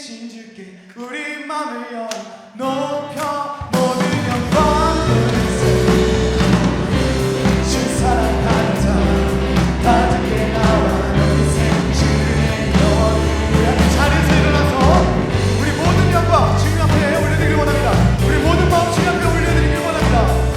계신 주께 우리 맘을 열어 높여 모든 영광 돌리세 주 사랑하는 자 가득히 나와 너희세 주의 영원히 우리 함께 자리에서 일어나서 우리 모든 영광 주님 앞에 올려드리길 원합니다. 우리 모든 마음 주님 앞에 올려드리길 원합니다.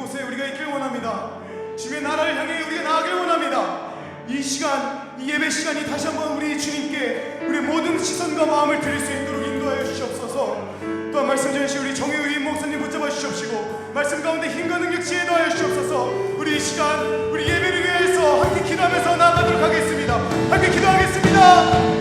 곳에 우리가 있길 원합니다. 주님의 나라를 향해 우리가 나아가길 원합니다. 이 시간, 이 예배 시간이 다시 한번 우리 주님께 우리 모든 시선과 마음을 드릴 수 있도록 인도하여 주시옵소서. 또한 말씀 전하신 우리 정혜의 목사님 붙잡아 주시옵시고 말씀 가운데 힘과 능력 지혜 더하여 주시옵소서. 우리 이 시간 우리 예배를 위해서 함께 기도하면서 나아가도록 하겠습니다. 함께 기도하겠습니다.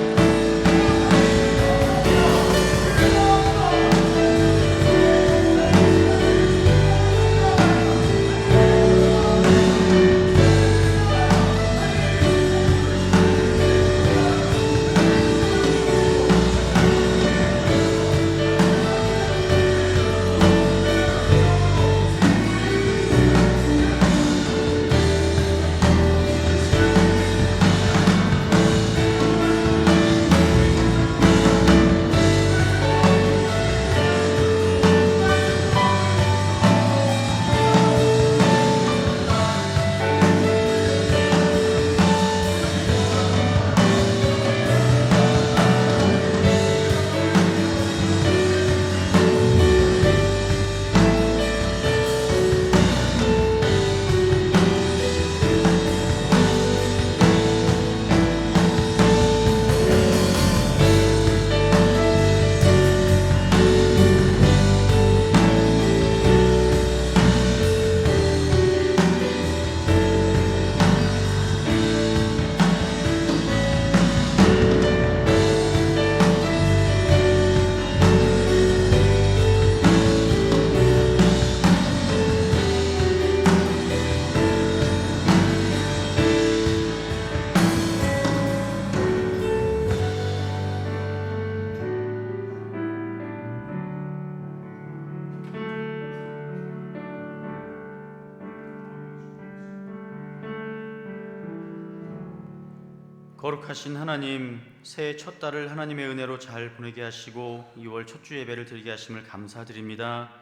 거룩하신 하나님, 새해 첫 달을 하나님의 은혜로 잘 보내게 하시고 2월 첫 주 예배를 드리게 하심을 감사드립니다.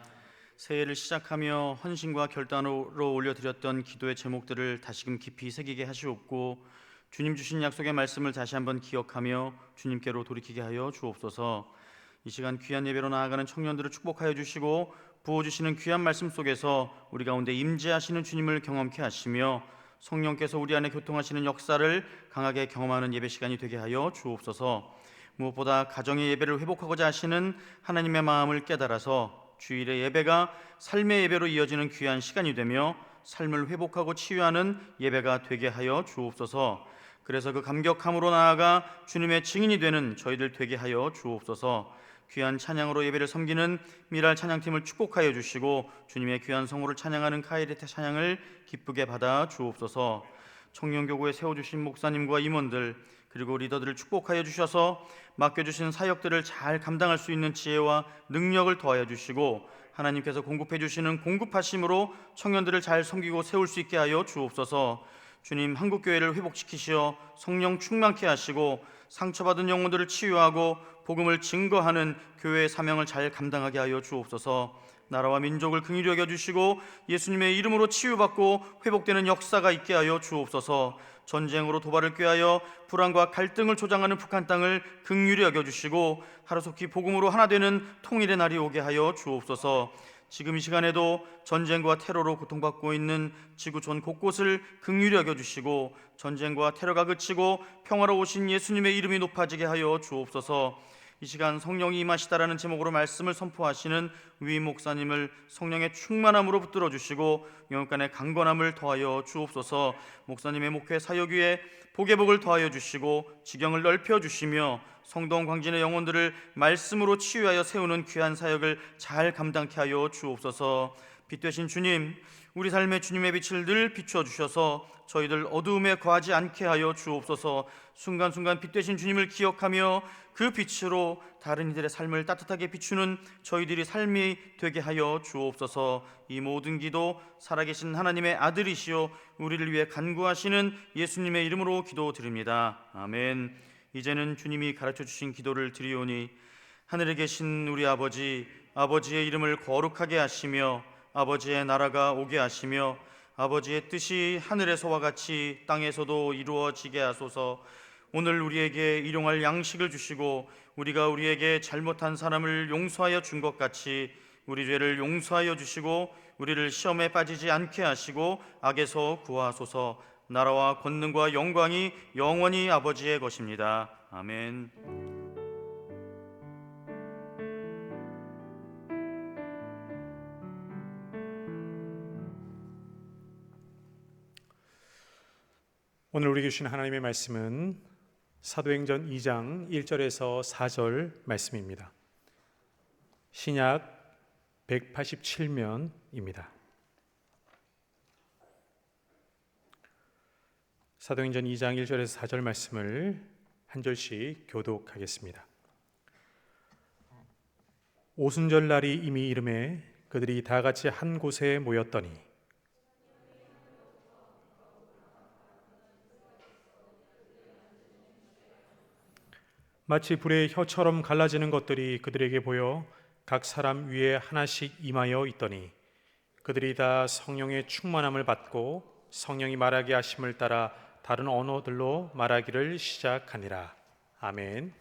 새해를 시작하며 헌신과 결단으로 올려드렸던 기도의 제목들을 다시금 깊이 새기게 하시옵고 주님 주신 약속의 말씀을 다시 한번 기억하며 주님께로 돌이키게 하여 주옵소서. 이 시간 귀한 예배로 나아가는 청년들을 축복하여 주시고 부어주시는 귀한 말씀 속에서 우리 가운데 임재하시는 주님을 경험케 하시며 성령께서 우리 안에 교통하시는 역사를 강하게 경험하는 예배 시간이 되게 하여 주옵소서. 무엇보다 가정의 예배를 회복하고자 하시는 하나님의 마음을 깨달아서 주일의 예배가 삶의 예배로 이어지는 귀한 시간이 되며 삶을 회복하고 치유하는 예배가 되게 하여 주옵소서. 그래서 그 감격함으로 나아가 주님의 증인이 되는 저희들 되게 하여 주옵소서. 귀한 찬양으로 예배를 섬기는 미랄 찬양팀을 축복하여 주시고 주님의 귀한 성호를 찬양하는 카이레테 찬양을 기쁘게 받아 주옵소서. 청년교구에 세워주신 목사님과 임원들 그리고 리더들을 축복하여 주셔서 맡겨주신 사역들을 잘 감당할 수 있는 지혜와 능력을 더하여 주시고 하나님께서 공급해 주시는 공급하심으로 청년들을 잘 섬기고 세울 수 있게 하여 주옵소서. 주님, 한국교회를 회복시키시어 성령 충만케 하시고 상처받은 영혼들을 치유하고 복음을 증거하는 교회의 사명을 잘 감당하게 하여 주옵소서. 나라와 민족을 긍휼히 여겨주시고 예수님의 이름으로 치유받고 회복되는 역사가 있게 하여 주옵소서. 전쟁으로 도발을 꾀하여 불안과 갈등을 조장하는 북한 땅을 긍휼히 여겨주시고 하루속히 복음으로 하나 되는 통일의 날이 오게 하여 주옵소서. 지금 이 시간에도 전쟁과 테러로 고통받고 있는 지구 전 곳곳을 긍휼히 여겨주시고 전쟁과 테러가 그치고 평화로 오신 예수님의 이름이 높아지게 하여 주옵소서. 이 시간 성령이 임하시다라는 제목으로 말씀을 선포하시는 위 목사님을 성령의 충만함으로 붙들어 주시고 영육간의 강건함을 더하여 주옵소서. 목사님의 목회 사역 위에 복의 복을 더하여 주시고 지경을 넓혀 주시며 성동 광진의 영혼들을 말씀으로 치유하여 세우는 귀한 사역을 잘 감당케 하여 주옵소서. 빛 되신 주님, 우리 삶의 주님의 빛을 늘 비추어 주셔서 저희들 어두움에 거하지 않게 하여 주옵소서. 순간순간 빛 되신 주님을 기억하며 그 빛으로 다른 이들의 삶을 따뜻하게 비추는 저희들이 삶이 되게 하여 주옵소서. 이 모든 기도 살아계신 하나님의 아들이시오 우리를 위해 간구하시는 예수님의 이름으로 기도드립니다. 아멘. 이제는 주님이 가르쳐주신 기도를 드리오니 하늘에 계신 우리 아버지, 아버지의 이름을 거룩하게 하시며 아버지의 나라가 오게 하시며 아버지의 뜻이 하늘에서와 같이 땅에서도 이루어지게 하소서. 오늘 우리에게 일용할 양식을 주시고 우리가 우리에게 잘못한 사람을 용서하여 준 것 같이 우리 죄를 용서하여 주시고 우리를 시험에 빠지지 않게 하시고 악에서 구하소서. 나라와 권능과 영광이 영원히 아버지의 것입니다. 아멘. 오늘 우리에게 주신 하나님의 말씀은 사도행전 2장 1절에서 4절 말씀입니다. 신약 187면입니다. 사도행전 2장 1절에서 4절 말씀을 한 절씩 교독하겠습니다. 오순절 날이 이미 이름에 그들이 다 같이 한 곳에 모였더니 마치 불의 혀처럼 갈라지는 것들이 그들에게 보여 각 사람 위에 하나씩 임하여 있더니 그들이 다 성령의 충만함을 받고 성령이 말하게 하심을 따라 다른 언어들로 말하기를 시작하니라. 아멘.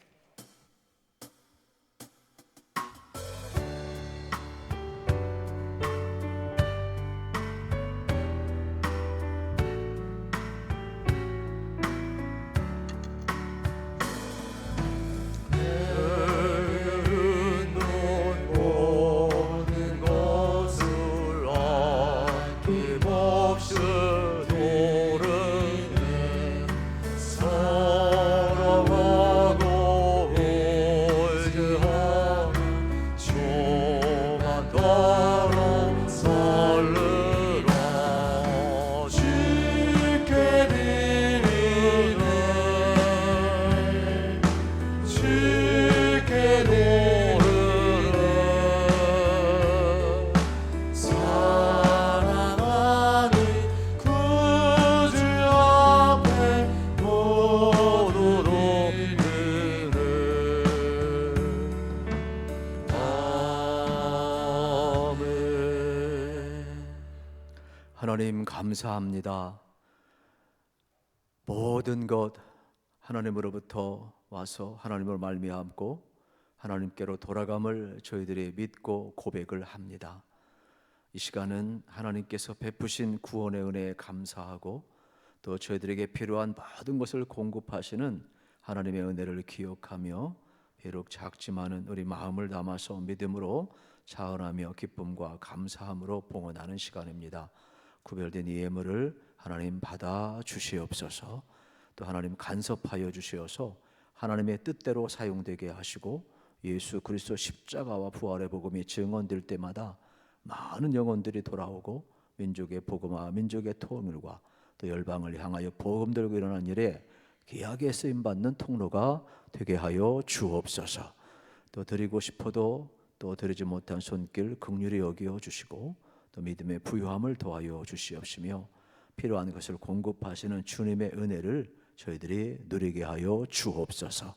하나님 감사합니다. 모든 것 하나님으로부터 와서 하나님을 말미암고 하나님께로 돌아감을 저희들이 믿고 고백을 합니다. 이 시간은 하나님께서 베푸신 구원의 은혜에 감사하고 또 저희들에게 필요한 모든 것을 공급하시는 하나님의 은혜를 기억하며 비록 작지만은 우리 마음을 담아서 믿음으로 자원하며 기쁨과 감사함으로 봉헌하는 시간입니다. 구별된 이 예물을 하나님 받아 주시옵소서. 또 하나님 간섭하여 주시어서 하나님의 뜻대로 사용되게 하시고 예수 그리스도 십자가와 부활의 복음이 증언될 때마다 많은 영혼들이 돌아오고 민족의 복음화, 민족의 통일과 또 열방을 향하여 복음 들고 일어난 일에 귀하게 쓰임받는 통로가 되게 하여 주옵소서. 또 드리고 싶어도 또 드리지 못한 손길 긍휼히 여겨 주시고 또 믿음의 부유함을 더하여 주시옵시며 필요한 것을 공급하시는 주님의 은혜를 저희들이 누리게 하여 주옵소서.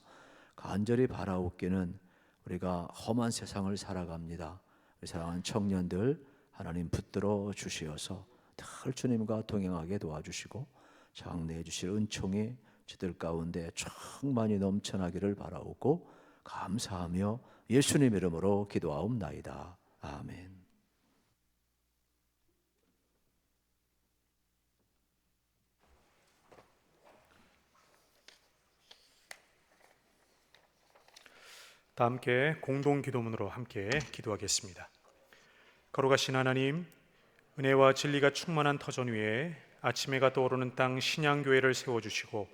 간절히 바라옵기는 우리가 험한 세상을 살아갑니다. 우리 사랑하는 청년들 하나님 붙들어 주시어서 늘 주님과 동행하게 도와주시고 장래해 주실 은총이 저들 가운데 충만히 넘쳐나기를 바라오고 감사하며 예수님 이름으로 기도하옵나이다. 아멘. 다 함께 공동 기도문으로 함께 기도하겠습니다. 거룩하신 하나님, 은혜와 진리가 충만한 터전 위에 아침 해가 떠오르는 땅 신양교회를 세워주시고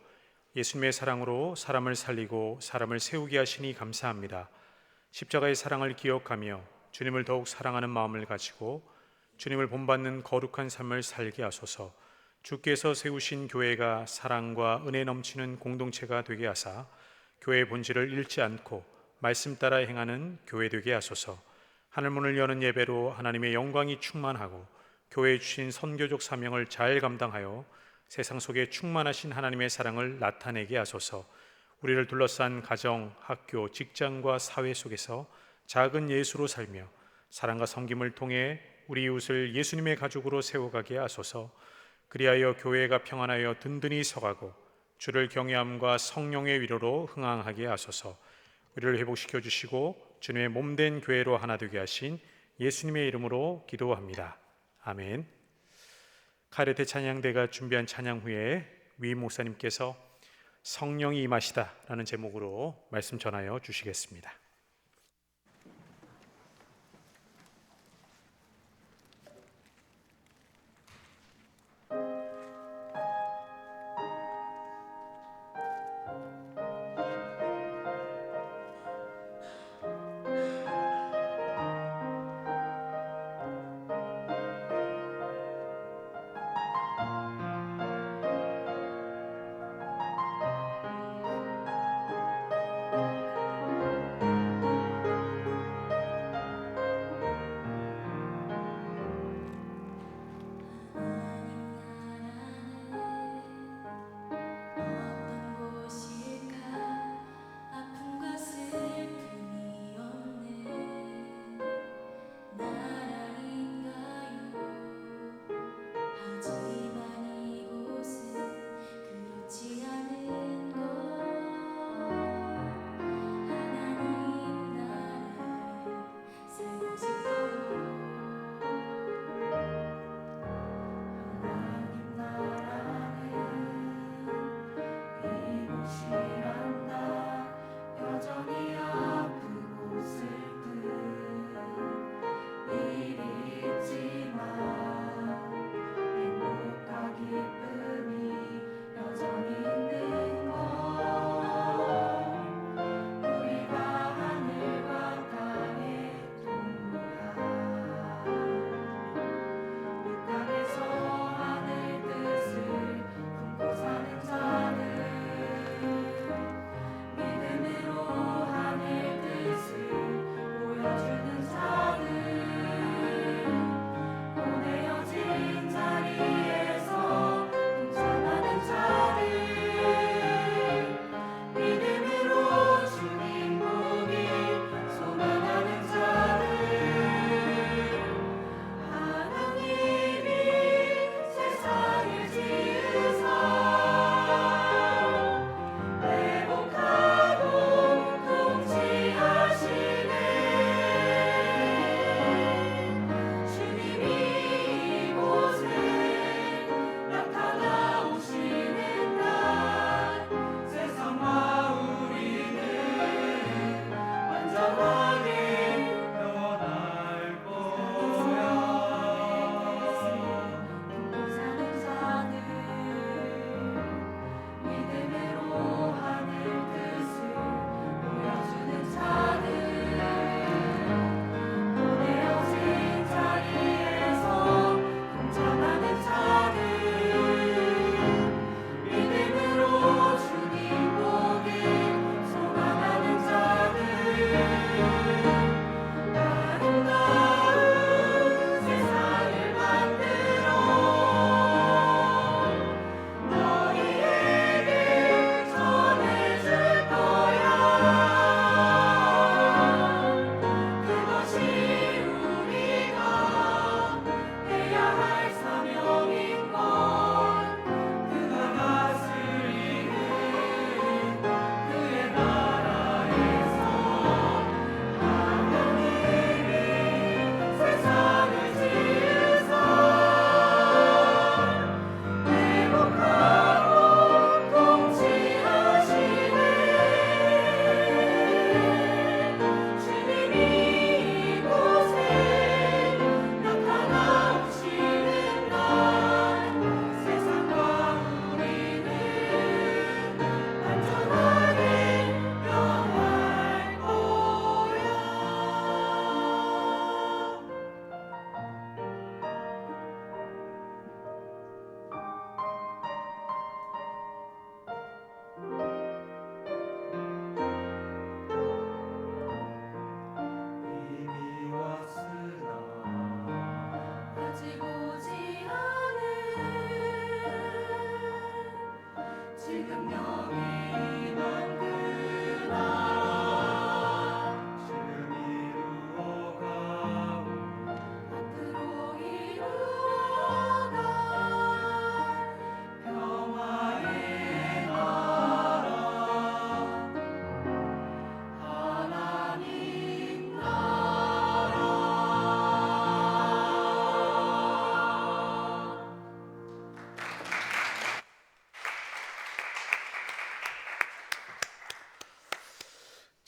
예수님의 사랑으로 사람을 살리고 사람을 세우게 하시니 감사합니다. 십자가의 사랑을 기억하며 주님을 더욱 사랑하는 마음을 가지고 주님을 본받는 거룩한 삶을 살게 하소서. 주께서 세우신 교회가 사랑과 은혜 넘치는 공동체가 되게 하사 교회의 본질을 잃지 않고 말씀 따라 행하는 교회 되게 하소서. 하늘문을 여는 예배로 하나님의 영광이 충만하고 교회에 주신 선교적 사명을 잘 감당하여 세상 속에 충만하신 하나님의 사랑을 나타내게 하소서. 우리를 둘러싼 가정, 학교, 직장과 사회 속에서 작은 예수로 살며 사랑과 섬김을 통해 우리 이웃을 예수님의 가족으로 세워가게 하소서. 그리하여 교회가 평안하여 든든히 서가고 주를 경외함과 성령의 위로로 흥황하게 하소서. 우리를 회복시켜 주시고 주님의 몸된 교회로 하나 되게 하신 예수님의 이름으로 기도합니다. 아멘. 카레테 찬양대가 준비한 찬양 후에 위 목사님께서 성령이 임하시다라는 제목으로 말씀 전하여 주시겠습니다.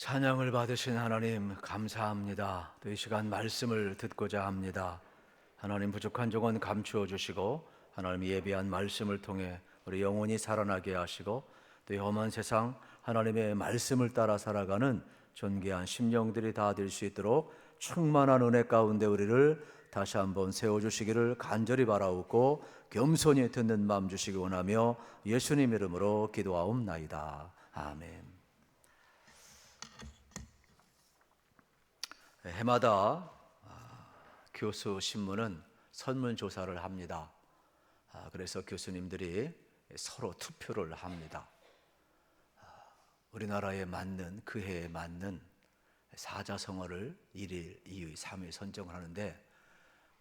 찬양을 받으신 하나님 감사합니다. 또 이 시간 말씀을 듣고자 합니다. 하나님 부족한 종은 감추어 주시고 하나님 예비한 말씀을 통해 우리 영혼이 살아나게 하시고 또 이 험한 세상 하나님의 말씀을 따라 살아가는 존귀한 심령들이 다 될 수 있도록 충만한 은혜 가운데 우리를 다시 한번 세워주시기를 간절히 바라옵고 겸손히 듣는 마음 주시기 원하며 예수님 이름으로 기도하옵나이다. 아멘. 해마다 교수 신문은 설문조사를 합니다. 그래서 교수님들이 서로 투표를 합니다. 우리나라에 맞는 그 해에 맞는 사자성어를 1일, 2위, 3위 선정을 하는데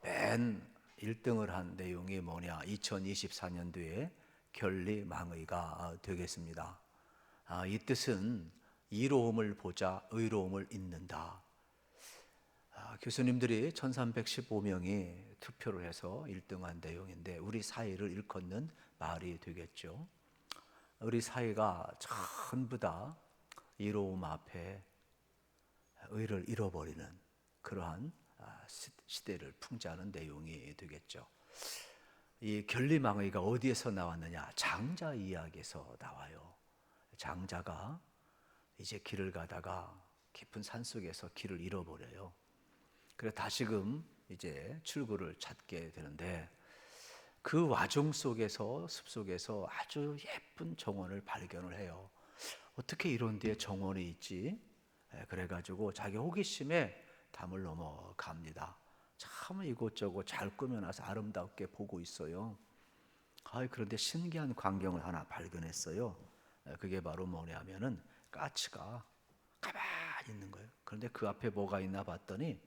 맨 1등을 한 내용이 뭐냐? 2024년도에 결리망의가 되겠습니다. 이 뜻은 이로움을 보자 의로움을 잇는다. 교수님들이 1315명이 투표를 해서 1등한 내용인데 우리 사회를 일컫는 말이 되겠죠. 우리 사회가 전부 다 이로움 앞에 의를 잃어버리는 그러한 시대를 풍자하는 내용이 되겠죠. 이 결리망의가 어디에서 나왔느냐? 장자 이야기에서 나와요. 장자가 이제 길을 가다가 깊은 산속에서 길을 잃어버려요. 그래 다시금 이제 출구를 찾게 되는데 그 와중 속에서 숲속에서 아주 예쁜 정원을 발견을 해요. 어떻게 이런 데에 정원이 있지? 그래가지고 자기 호기심에 담을 넘어갑니다. 참 이곳저곳 잘 꾸며놔서 아름답게 보고 있어요. 그런데 신기한 광경을 하나 발견했어요. 그게 바로 뭐냐면은 까치가 가만히 있는 거예요. 그런데 그 앞에 뭐가 있나 봤더니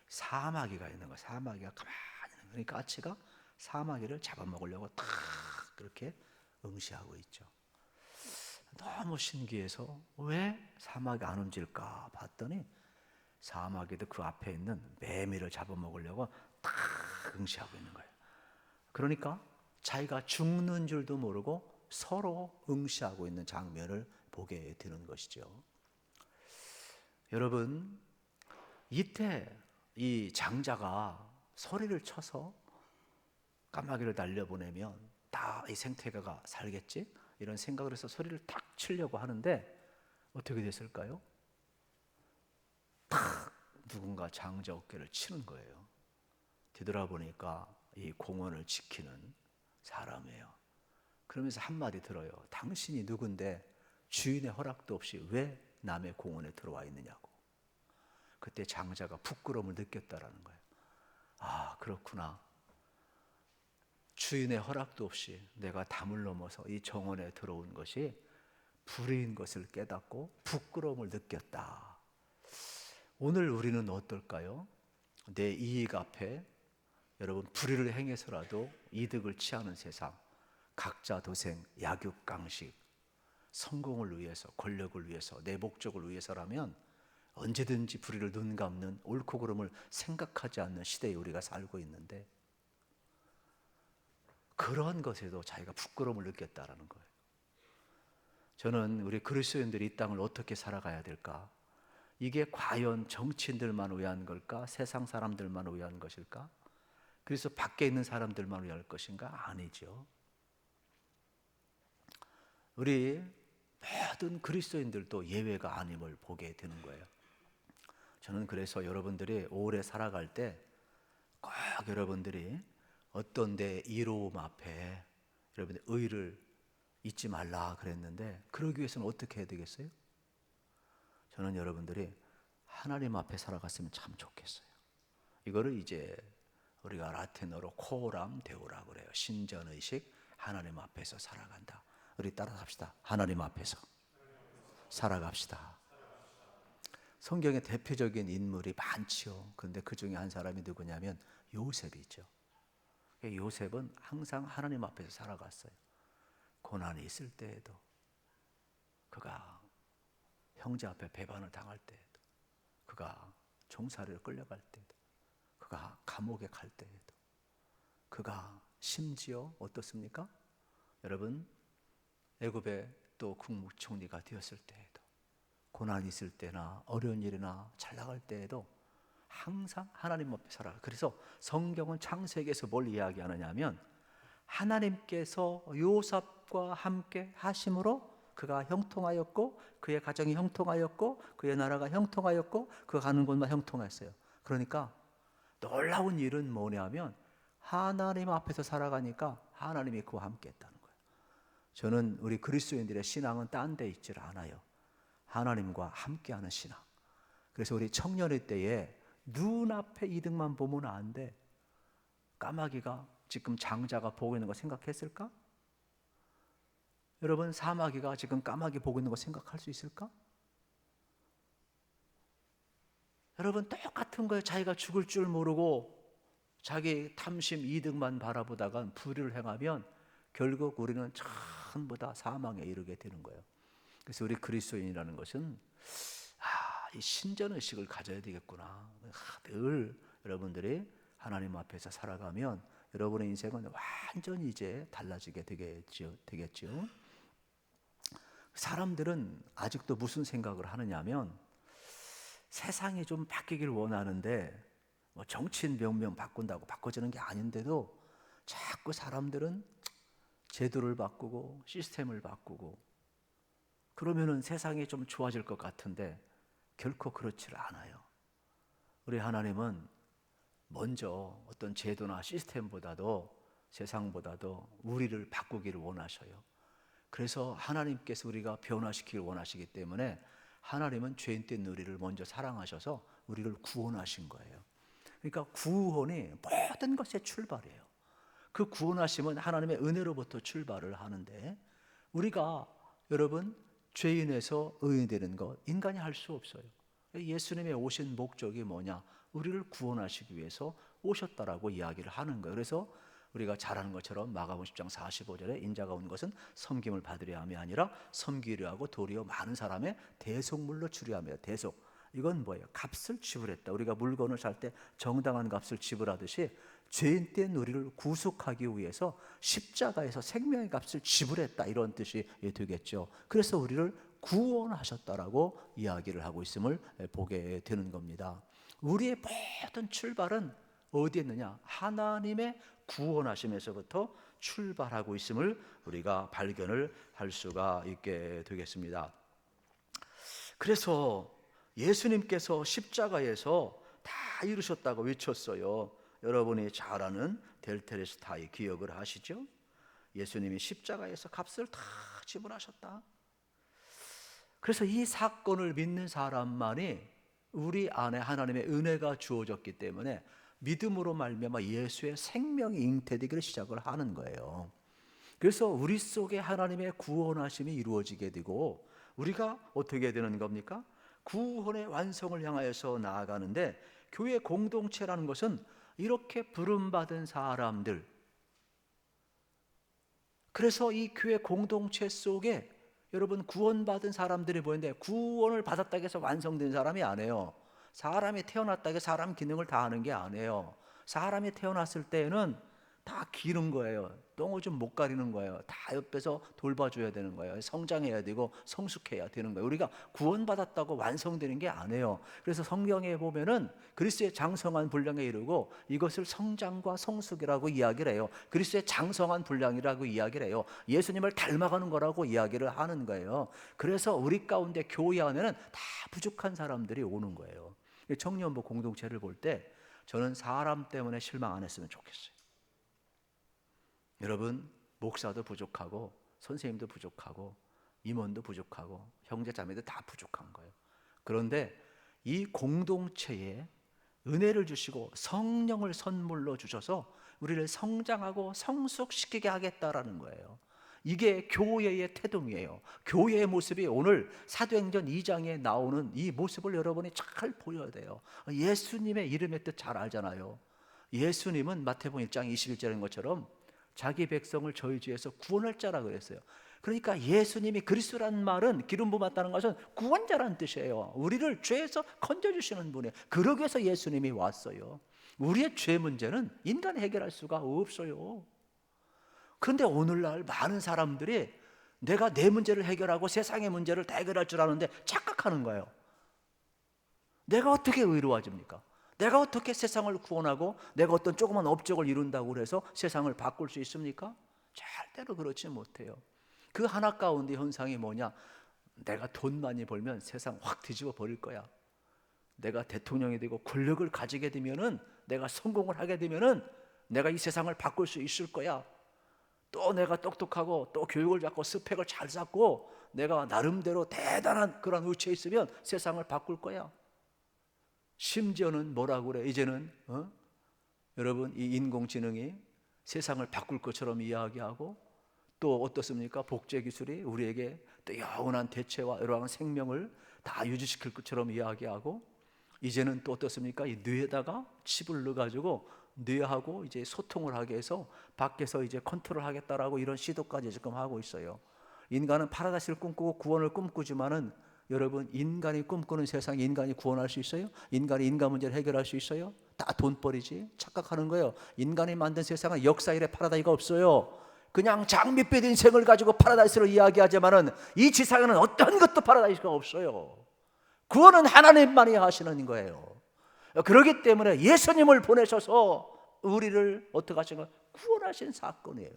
사마귀가 있는 거예요. 사마귀가 가만히 있는 거예요. 까치가 사마귀를 잡아먹으려고 탁 그렇게 응시하고 있죠. 너무 신기해서 왜 사마귀가 안 움직일까 봤더니 사마귀도 그 앞에 있는 매미를 잡아먹으려고 탁 응시하고 있는 거예요. 그러니까 자기가 죽는 줄도 모르고 서로 응시하고 있는 장면을 보게 되는 것이죠. 여러분, 이때 이 장자가 소리를 쳐서 까마귀를 날려보내면 다 이 생태계가 살겠지? 이런 생각을 해서 소리를 탁 치려고 하는데 어떻게 됐을까요? 탁 누군가 장자 어깨를 치는 거예요. 뒤돌아보니까 이 공원을 지키는 사람이에요. 그러면서 한마디 들어요. 당신이 누군데 주인의 허락도 없이 왜 남의 공원에 들어와 있느냐고. 그때 장자가 부끄러움을 느꼈다라는 거예요. 그렇구나. 주인의 허락도 없이 내가 담을 넘어서 이 정원에 들어온 것이 불의인 것을 깨닫고 부끄러움을 느꼈다. 오늘 우리는 어떨까요? 내 이익 앞에 여러분 불의를 행해서라도 이득을 취하는 세상, 각자 도생, 약육강식, 성공을 위해서, 권력을 위해서, 내 목적을 위해서라면 언제든지 불의를 눈 감는 옳고 그름을 생각하지 않는 시대에 우리가 살고 있는데 그러한 것에도 자기가 부끄러움을 느꼈다라는 거예요. 저는 우리 그리스도인들이 이 땅을 어떻게 살아가야 될까? 이게 과연 정치인들만 위한 걸까? 세상 사람들만 위한 것일까? 그래서 밖에 있는 사람들만 위할 것인가? 아니죠. 우리 모든 그리스도인들도 예외가 아님을 보게 되는 거예요. 저는 그래서 여러분들이 오래 살아갈 때 꼭 여러분들이 어떤 데 이로움 앞에 여러분들 의를 잊지 말라 그랬는데 그러기 위해서는 어떻게 해야 되겠어요? 저는 여러분들이 하나님 앞에 살아갔으면 참 좋겠어요. 이거를 이제 우리가 라틴어로 코람 데오라고 그래요. 신전의식, 하나님 앞에서 살아간다. 우리 따라합시다. 하나님 앞에서 살아갑시다. 성경에 대표적인 인물이 많지요. 그런데 그 중에 한 사람이 누구냐면 요셉이죠. 요셉은 항상 하나님 앞에서 살아갔어요. 고난이 있을 때에도, 그가 형제 앞에 배반을 당할 때에도, 그가 종살이를 끌려갈 때에도, 그가 감옥에 갈 때에도, 그가 심지어 어떻습니까? 여러분 애굽의 또 국무총리가 되었을 때에도 고난이 있을 때나 어려운 일이나 잘 나갈 때에도 항상 하나님 앞에 살아가. 그래서 성경은 창세기에서 뭘 이야기하느냐면 하나님께서 요셉과 함께 하심으로 그가 형통하였고 그의 가정이 형통하였고 그의 나라가 형통하였고 그가 가는 곳만 형통했어요. 그러니까 놀라운 일은 뭐냐면 하나님 앞에서 살아가니까 하나님이 그와 함께 했다는 거예요. 저는 우리 그리스도인들의 신앙은 딴 데 있질 않아요. 하나님과 함께하는 신앙. 그래서 우리 청년의 때에 눈앞에 이득만 보면 안 돼. 까마귀가 지금 장자가 보고 있는 거 생각했을까? 여러분, 사마귀가 지금 까마귀 보고 있는 거 생각할 수 있을까? 여러분, 똑같은 거예요. 자기가 죽을 줄 모르고 자기 탐심 이득만 바라보다가 불의를 행하면 결국 우리는 전부 다 사망에 이르게 되는 거예요. 그래서 우리 그리스도인이라는 것은 이 신전의식을 가져야 되겠구나. 늘 여러분들이 하나님 앞에서 살아가면 여러분의 인생은 완전히 이제 달라지게 되겠죠. 사람들은 아직도 무슨 생각을 하느냐면 세상이 좀 바뀌길 원하는데 뭐 정치인 명명 바꾼다고 바꿔지는 게 아닌데도 자꾸 사람들은 제도를 바꾸고 시스템을 바꾸고 그러면은 세상이 좀 좋아질 것 같은데 결코 그렇지를 않아요. 우리 하나님은 먼저 어떤 제도나 시스템보다도 세상보다도 우리를 바꾸기를 원하셔요. 그래서 하나님께서 우리가 변화시키길 원하시기 때문에 하나님은 죄인 된 우리를 먼저 사랑하셔서 우리를 구원하신 거예요. 그러니까 구원이 모든 것의 출발이에요. 그 구원하심은 하나님의 은혜로부터 출발을 하는데 우리가 여러분 죄인에서 의인이 되는 것 인간이 할 수 없어요. 예수님의 오신 목적이 뭐냐? 우리를 구원하시기 위해서 오셨다라고 이야기를 하는 거예요. 그래서 우리가 잘 아는 것처럼 마가복음 10장 45절에 인자가 온 것은 섬김을 받으려 함이 아니라 섬기려 하고 도리어 많은 사람의 대속물로 주려 함이에요. 대속. 이건 뭐예요? 값을 지불했다. 우리가 물건을 살 때 정당한 값을 지불하듯이 죄인 된 우리를 구속하기 위해서 십자가에서 생명의 값을 지불했다. 이런 뜻이 되겠죠. 그래서 우리를 구원하셨다라고 이야기를 하고 있음을 보게 되는 겁니다. 우리의 모든 출발은 어디에 있느냐? 하나님의 구원하심에서부터 출발하고 있음을 우리가 발견을 할 수가 있게 되겠습니다. 그래서 예수님께서 십자가에서 다 이루셨다고 외쳤어요. 여러분이 잘 아는 델테레스타이 기억을 하시죠? 예수님이 십자가에서 값을 다 지불하셨다. 그래서 이 사건을 믿는 사람만이 우리 안에 하나님의 은혜가 주어졌기 때문에 믿음으로 말미암아 예수의 생명이 잉태되기를 시작을 하는 거예요. 그래서 우리 속에 하나님의 구원하심이 이루어지게 되고 우리가 어떻게 되는 겁니까? 구원의 완성을 향하여서 나아가는데 교회 공동체라는 것은 이렇게 부름받은 사람들, 그래서 이 교회 공동체 속에 여러분 구원받은 사람들이 보이는데 구원을 받았다고 해서 완성된 사람이 아니에요. 사람이 태어났다고 해서 사람 기능을 다 하는 게 아니에요. 사람이 태어났을 때는 다 기른 거예요. 똥오줌 못 가리는 거예요. 다 옆에서 돌봐줘야 되는 거예요. 성장해야 되고 성숙해야 되는 거예요. 우리가 구원받았다고 완성되는 게 아니에요. 그래서 성경에 보면은 그리스도의 장성한 분량에 이르고 이것을 성장과 성숙이라고 이야기를 해요. 그리스도의 장성한 분량이라고 이야기를 해요. 예수님을 닮아가는 거라고 이야기를 하는 거예요. 그래서 우리 가운데 교회 안에는 다 부족한 사람들이 오는 거예요. 청년부 공동체를 볼 때 저는 사람 때문에 실망 안 했으면 좋겠어요. 여러분, 목사도 부족하고 선생님도 부족하고 임원도 부족하고 형제 자매도 다 부족한 거예요. 그런데 이 공동체에 은혜를 주시고 성령을 선물로 주셔서 우리를 성장하고 성숙시키게 하겠다라는 거예요. 이게 교회의 태동이에요. 교회의 모습이 오늘 사도행전 2장에 나오는 이 모습을 여러분이 잘 보여야 돼요. 예수님의 이름의 뜻 잘 알잖아요. 예수님은 마태복음 1장 21절인 것처럼 자기 백성을 저희 죄에서 구원할 자라 그랬어요. 그러니까 예수님이 그리스도라는 말은 기름 부었다는 것은 구원자라는 뜻이에요. 우리를 죄에서 건져주시는 분이에요. 그러기 위해서 예수님이 왔어요. 우리의 죄 문제는 인간이 해결할 수가 없어요. 그런데 오늘날 많은 사람들이 내가 내 문제를 해결하고 세상의 문제를 다 해결할 줄 아는데 착각 착각하는 거예요. 내가 어떻게 의로워집니까? 내가 어떻게 세상을 구원하고 내가 어떤 조그만 업적을 이룬다고 해서 세상을 바꿀 수 있습니까? 절대로 그렇지 못해요. 그 하나 가운데 현상이 뭐냐? 내가 돈 많이 벌면 세상 확 뒤집어 버릴 거야. 내가 대통령이 되고 권력을 가지게 되면은, 내가 성공을 하게 되면은 내가 이 세상을 바꿀 수 있을 거야. 또 내가 똑똑하고 또 교육을 받고 스펙을 잘 쌓고 내가 나름대로 대단한 그런 위치에 있으면 세상을 바꿀 거야. 심지어는 뭐라고 그래? 이제는 여러분, 이 인공지능이 세상을 바꿀 것처럼 이야기하고, 또 어떻습니까? 복제 기술이 우리에게 또 영원한 대체와 여러분 생명을 다 유지시킬 것처럼 이야기하고, 이제는 또 어떻습니까? 이 뇌에다가 칩을 넣어가지고 뇌하고 이제 소통을 하게 해서 밖에서 이제 컨트롤하겠다라고 이런 시도까지 지금 하고 있어요. 인간은 파라다이스를 꿈꾸고 구원을 꿈꾸지만은, 여러분, 인간이 꿈꾸는 세상에 인간이 구원할 수 있어요? 인간이 인간 문제를 해결할 수 있어요? 다 돈벌이지. 착각하는 거예요. 인간이 만든 세상은 역사 이래 파라다이스가 없어요. 그냥 장밋빛 인생을 가지고 파라다이스를 이야기하지만은 이 지상에는 어떤 것도 파라다이스가 없어요. 구원은 하나님만이 하시는 거예요. 그렇기 때문에 예수님을 보내셔서 우리를 어떻게 하신 거예요? 구원하신 사건이에요.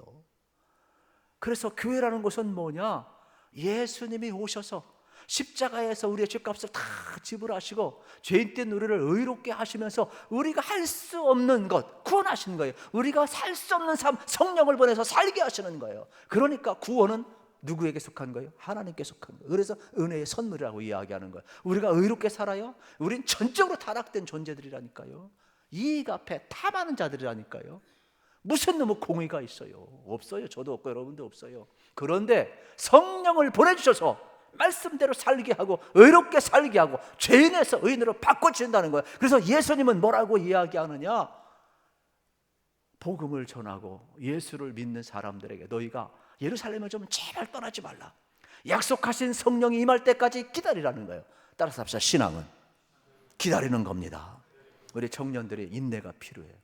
그래서 교회라는 것은 뭐냐? 예수님이 오셔서 십자가에서 우리의 죄값을 다 지불하시고 죄인된 우리를 의롭게 하시면서 우리가 할 수 없는 것 구원하시는 거예요. 우리가 살 수 없는 삶, 성령을 보내서 살게 하시는 거예요. 그러니까 구원은 누구에게 속한 거예요? 하나님께 속한 거예요. 그래서 은혜의 선물이라고 이야기하는 거예요. 우리가 의롭게 살아요? 우린 전적으로 타락된 존재들이라니까요. 이익 앞에 탐하는 자들이라니까요. 무슨 놈의 공의가 있어요? 없어요. 저도 없고 여러분도 없어요. 그런데 성령을 보내주셔서 말씀대로 살게 하고 의롭게 살게 하고 죄인에서 의인으로 바꿔주신다는 거예요. 그래서 예수님은 뭐라고 이야기하느냐? 복음을 전하고 예수를 믿는 사람들에게 너희가 예루살렘을 좀 제발 떠나지 말라. 약속하신 성령이 임할 때까지 기다리라는 거예요. 따라서 합시다. 신앙은 기다리는 겁니다. 우리 청년들이 인내가 필요해요.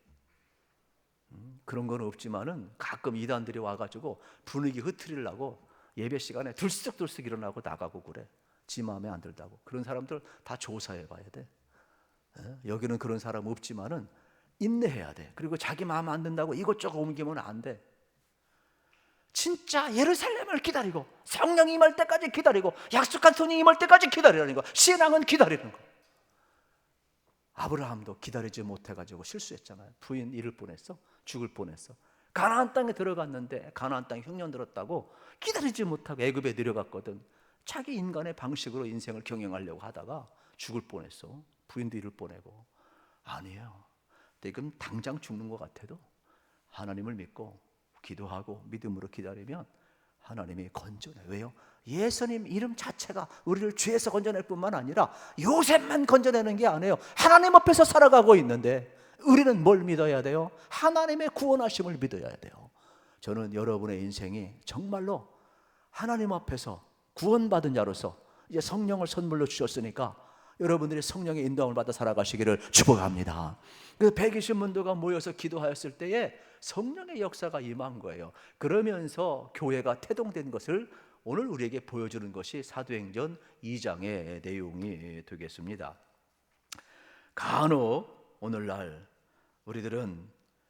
그런 건 없지만은 가끔 이단들이 와가지고 분위기 흐트리려고 예배 시간에 들썩들썩 일어나고 나가고 그래. 지 마음에 안 들다고. 그런 사람들 다 조사해 봐야 돼. 여기는 그런 사람 없지만은 인내해야 돼. 그리고 자기 마음 안 든다고 이것저것 옮기면 안 돼. 진짜 예루살렘을 기다리고 성령이 임할 때까지 기다리고 약속한 성령이 임할 때까지 기다리라는 거. 신앙은 기다리는 거. 아브라함도 기다리지 못해가지고 실수했잖아요. 부인 잃을 뻔했어. 죽을 뻔했어. 가나안 땅에 들어갔는데 가나안 땅에 흉년 들었다고 기다리지 못하고 애굽에 내려갔거든. 자기 인간의 방식으로 인생을 경영하려고 하다가 죽을 뻔했어. 부인도 잃을 뻔하고. 아니에요. 지금 당장 죽는 것 같아도 하나님을 믿고 기도하고 믿음으로 기다리면 하나님이 건져내. 왜요? 예수님 이름 자체가 우리를 죄에서 건져낼 뿐만 아니라 요셉만 건져내는 게 아니에요. 하나님 앞에서 살아가고 있는데 우리는 뭘 믿어야 돼요? 하나님의 구원하심을 믿어야 돼요. 저는 여러분의 인생이 정말로 하나님 앞에서 구원받은 자로서 이제 성령을 선물로 주셨으니까 여러분들이 성령의 인도함을 받아 살아가시기를 축복합니다. 그 120문도가 모여서 기도하였을 때에 성령의 역사가 임한 거예요. 그러면서 교회가 태동된 것을 오늘 우리에게 보여주는 것이 사도행전 2장의 내용이 되겠습니다. 간혹 오늘날 우리들은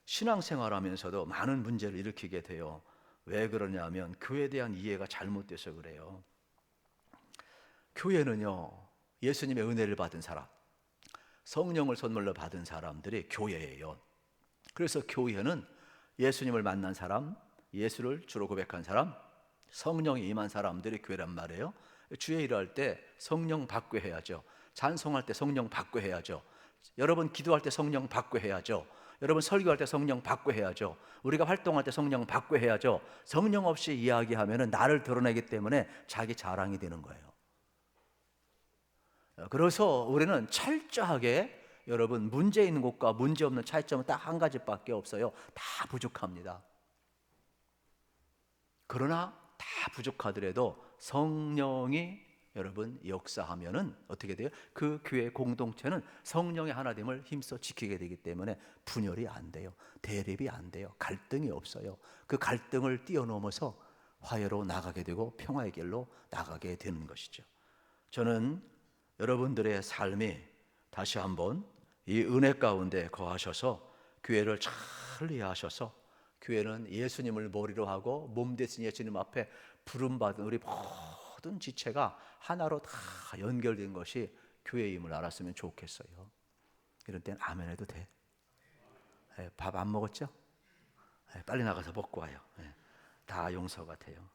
신앙생활하면서도 많은 문제를 일으키게 돼요. 왜 그러냐면 교회에 대한 이해가 잘못돼서 그래요. 교회는요, 예수님의 은혜를 받은 사람, 성령을 선물로 받은 사람들이 교회예요. 그래서 교회는 예수님을 만난 사람, 예수를 주로 고백한 사람, 성령이 임한 사람들이 교회란 말이에요. 주의 일을 할 때 성령 받고 해야죠. 찬송할 때 성령 받고 해야죠. 여러분 기도할 때 성령 받고 해야죠. 여러분 설교할 때 성령 받고 해야죠. 우리가 활동할 때 성령 받고 해야죠. 성령 없이 이야기하면 나를 드러내기 때문에 자기 자랑이 되는 거예요. 그래서 우리는 철저하게 여러분 문제 있는 곳과 문제 없는 차이점은 딱 한 가지밖에 없어요. 다 부족합니다. 그러나 다 부족하더라도 성령이 여러분 역사하면은 어떻게 돼요? 그 교회 공동체는 성령의 하나됨을 힘써 지키게 되기 때문에 분열이 안 돼요. 대립이 안 돼요. 갈등이 없어요. 그 갈등을 뛰어넘어서 화해로 나가게 되고 평화의 길로 나가게 되는 것이죠. 저는 여러분들의 삶이 다시 한번 이 은혜 가운데 거하셔서 교회를 잘 이해하셔서 교회는 예수님을 머리로 하고 몸 대신 예수님 앞에 부름받은 우리 모든 지체가 하나로 다 연결된 것이 교회임을 알았으면 좋겠어요. 이런 때는 아멘 해도 돼. 밥 안 먹었죠? 빨리 나가서 먹고 와요. 다 용서가 돼요.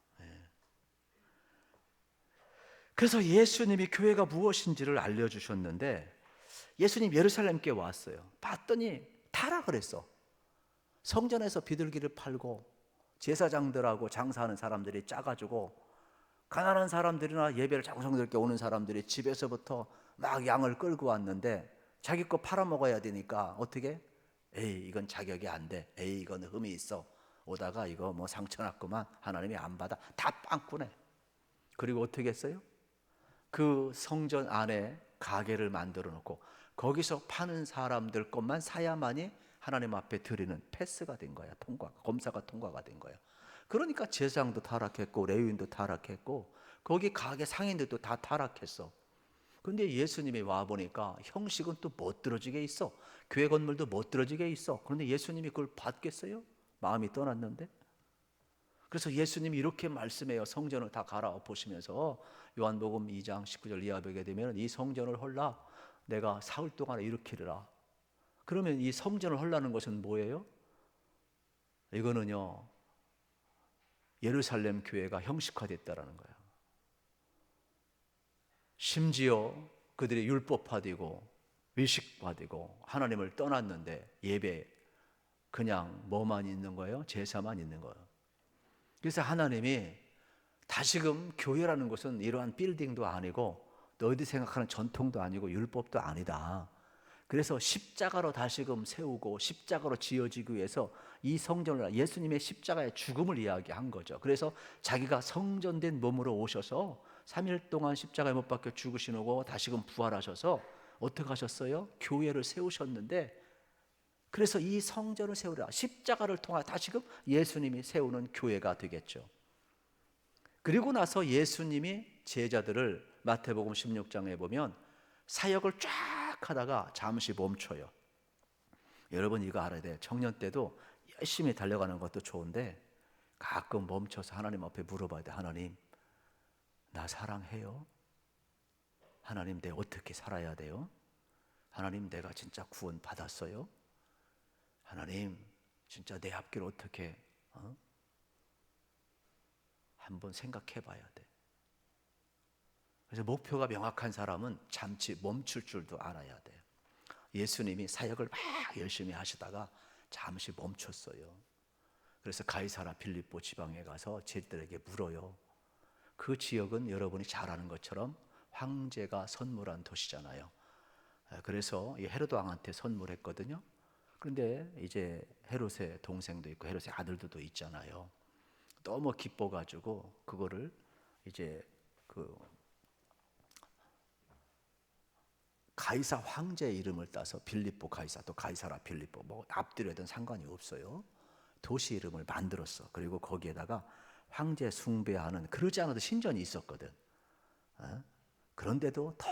그래서 예수님이 교회가 무엇인지를 알려주셨는데 예수님 예루살렘께 왔어요. 봤더니 타락을 했어. 성전에서 비둘기를 팔고 제사장들하고 장사하는 사람들이 짜가지고 가난한 사람들이나 예배를 정성스럽게 오는 사람들이 집에서부터 막 양을 끌고 왔는데 자기 거 팔아먹어야 되니까 어떻게? 에이 이건 자격이 안 돼. 에이 이건 흠이 있어. 오다가 이거 뭐 상처 났구만. 하나님이 안 받아. 다 빵꾸네. 그리고 어떻게 했어요? 그 성전 안에 가게를 만들어 놓고 거기서 파는 사람들 것만 사야만이 하나님 앞에 드리는 패스가 된 거야. 검사가 통과가 된 거야. 그러니까 제사장도 타락했고 레위인도 타락했고 거기 가게 상인들도 다 타락했어. 근데 예수님이 와 보니까 형식은 또 멋들어지게 있어. 교회 건물도 멋들어지게 있어. 그런데 예수님이 그걸 받겠어요? 마음이 떠났는데. 그래서 예수님이 이렇게 말씀해요. 성전을 다 갈아엎으시면서 요한복음 2장 19절 이하 보게 되면 이 성전을 헐라 내가 사흘 동안에 일으키리라. 그러면 이 성전을 헐라는 것은 뭐예요? 이거는요 예루살렘 교회가 형식화됐다라는 거예요. 심지어 그들이 율법화되고 의식화되고 하나님을 떠났는데 예배 그냥 뭐만 있는 거예요? 제사만 있는 거예요. 그래서 하나님이 다시금 교회라는 것은 이러한 빌딩도 아니고 너희들이 생각하는 전통도 아니고 율법도 아니다. 그래서 십자가로 다시금 세우고 십자가로 지어지기 위해서 이 성전을 예수님의 십자가의 죽음을 이야기한 거죠. 그래서 자기가 성전된 몸으로 오셔서 3일 동안 십자가에 못 박혀 죽으시고 다시금 부활하셔서 어떻게 하셨어요? 교회를 세우셨는데 그래서 이 성전을 세우라 십자가를 통해 다시금 예수님이 세우는 교회가 되겠죠. 그리고 나서 예수님이 제자들을 마태복음 16장에 보면 사역을 쫙 하다가 잠시 멈춰요. 여러분 이거 알아야 돼요. 청년 때도 열심히 달려가는 것도 좋은데 가끔 멈춰서 하나님 앞에 물어봐야 돼. 하나님 나 사랑해요? 하나님 내가 어떻게 살아야 돼요? 하나님 내가 진짜 구원 받았어요? 하나님 진짜 내 앞길 어떻게 한번 생각해 봐야 돼. 그래서 목표가 명확한 사람은 잠시 멈출 줄도 알아야 돼요. 예수님이 사역을 막 열심히 하시다가 잠시 멈췄어요. 그래서 가이사라 필립보 지방에 가서 제자들에게 물어요. 그 지역은 여러분이 잘 아는 것처럼 황제가 선물한 도시잖아요. 그래서 이 헤로드 왕한테 선물했거든요. 그런데 이제 헤롯의 동생도 있고 헤롯의 아들들도 있잖아요. 너무 기뻐가지고 그거를 이제 그 가이사 황제의 이름을 따서 빌립보 가이사 또 가이사라 빌립보 뭐 앞뒤로든 상관이 없어요. 도시 이름을 만들었어. 그리고 거기에다가 황제 숭배하는 그러지 않아도 신전이 있었거든. 그런데도 더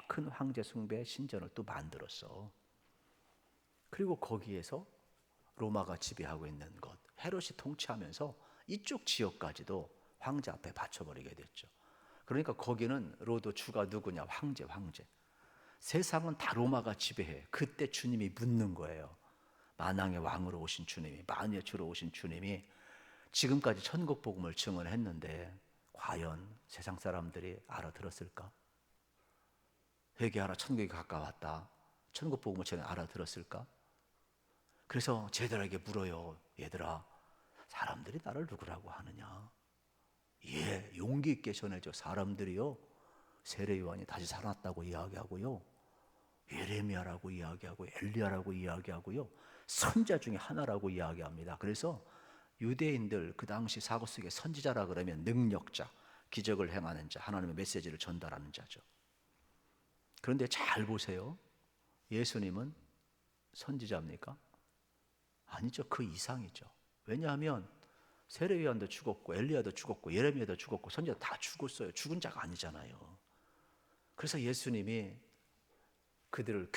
큰 황제 숭배 신전을 또 만들었어. 그리고 거기에서 로마가 지배하고 있는 것 헤롯이 통치하면서 이쪽 지역까지도 황제 앞에 바쳐버리게 됐죠. 그러니까 거기는 로도 주가 누구냐? 황제. 세상은 다 로마가 지배해. 그때 주님이 묻는 거예요. 만왕의 왕으로 오신 주님이, 만유의 주로 오신 주님이 지금까지 천국 복음을 증언했는데 과연 세상 사람들이 알아들었을까? 회개하라 천국이 가까웠다. 천국 복음을 전에 알아들었을까? 그래서 제자들에게 물어요. 얘들아, 사람들이 나를 누구라고 하느냐? 예, 용기 있게 전해줘. 사람들이요, 세례 요한이 다시 살았다고 이야기하고요, 예레미야라고 이야기하고 엘리야라고 이야기하고요, 선자 중에 하나라고 이야기합니다. 그래서 유대인들 그 당시 사고 속에 선지자라 그러면 능력자, 기적을 행하는 자, 하나님의 메시지를 전달하는 자죠. 그런데 잘 보세요. 예수님은 선지자입니까? 아니죠. 그 이상이죠. 왜냐하면 세례 요한도 죽었고 엘리야도 죽었고 예레미야도 죽었고 선지자 다 죽었어요. 죽은 자가 아니잖아요. 그래서 예수님이 그들을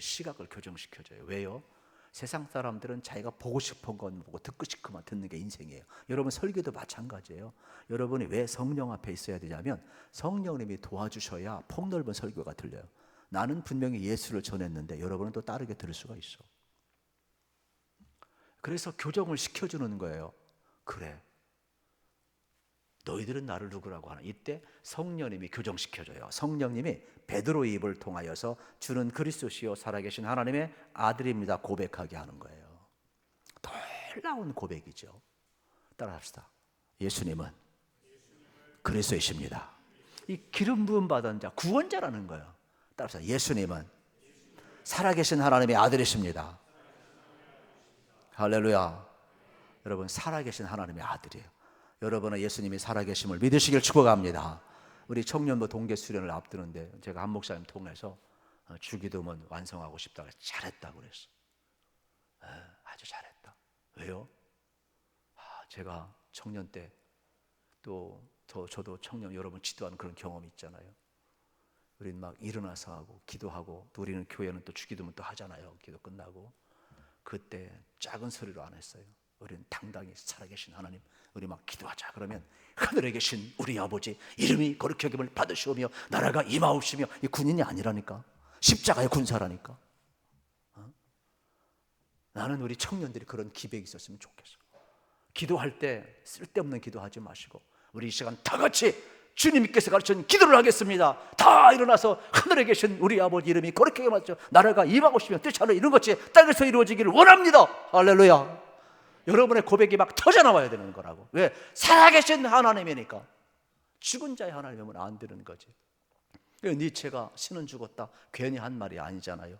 시각을 교정시켜줘요. 왜요? 세상 사람들은 자기가 보고 싶은 건 보고 듣고 싶은 것만 듣는 게 인생이에요. 여러분 설교도 마찬가지예요. 여러분이 왜 성령 앞에 있어야 되냐면 성령님이 도와주셔야 폭넓은 설교가 들려요. 나는 분명히 예수를 전했는데 여러분은 또 다르게 들을 수가 있어. 그래서 교정을 시켜주는 거예요. 그래, 너희들은 나를 누구라고 하나? 이때 성령님이 교정시켜줘요. 성령님이 베드로의 입을 통하여서 주는 그리스도시요 살아계신 하나님의 아들입니다 고백하게 하는 거예요. 놀라운 고백이죠. 따라합시다. 예수님은 그리스도이십니다. 이 기름 부음 받은 자, 구원자라는 거예요. 따라합시다. 예수님은 살아계신 하나님의 아들이십니다. 할렐루야. 여러분, 살아계신 하나님의 아들이에요. 여러분은 예수님이 살아계심을 믿으시길 축복합니다. 우리 청년부 동계 수련을 앞두는데 제가 한 목사님 통해서 주기도문 완성하고 싶다고 잘했다고 그랬어. 아주 잘했다. 왜요? 제가 청년 때 또 저도 청년 여러분 지도한 그런 경험이 있잖아요. 우리는 막 일어나서 하고 기도하고, 또 우리는 교회는 또 주기도문 또 하잖아요. 기도 끝나고. 그때 작은 소리로 안 했어요. 우리는 당당히 살아계신 하나님, 우리 막 기도하자. 그러면 하늘에 계신 우리 아버지 이름이 거룩히 여김을 받으시오며 나라가 임하옵시며. 이 군인이 아니라니까. 십자가의 군사라니까. 나는 우리 청년들이 그런 기백이 있었으면 좋겠어. 기도할 때 쓸데없는 기도하지 마시고 우리 이 시간 다 같이 주님께서 가르친 기도를 하겠습니다. 다 일어나서 하늘에 계신 우리 아버지 이름이 거룩히 여김을 나라가 임하옵시며 뜻이 하늘 이룬 것이 땅에서 이루어지기를 원합니다. 할렐루야. 여러분의 고백이 막 터져나와야 되는 거라고. 왜? 살아계신 하나님이니까. 죽은 자의 하나님이면 안 되는 거지. 니체가 신은 죽었다 괜히 한 말이 아니잖아요.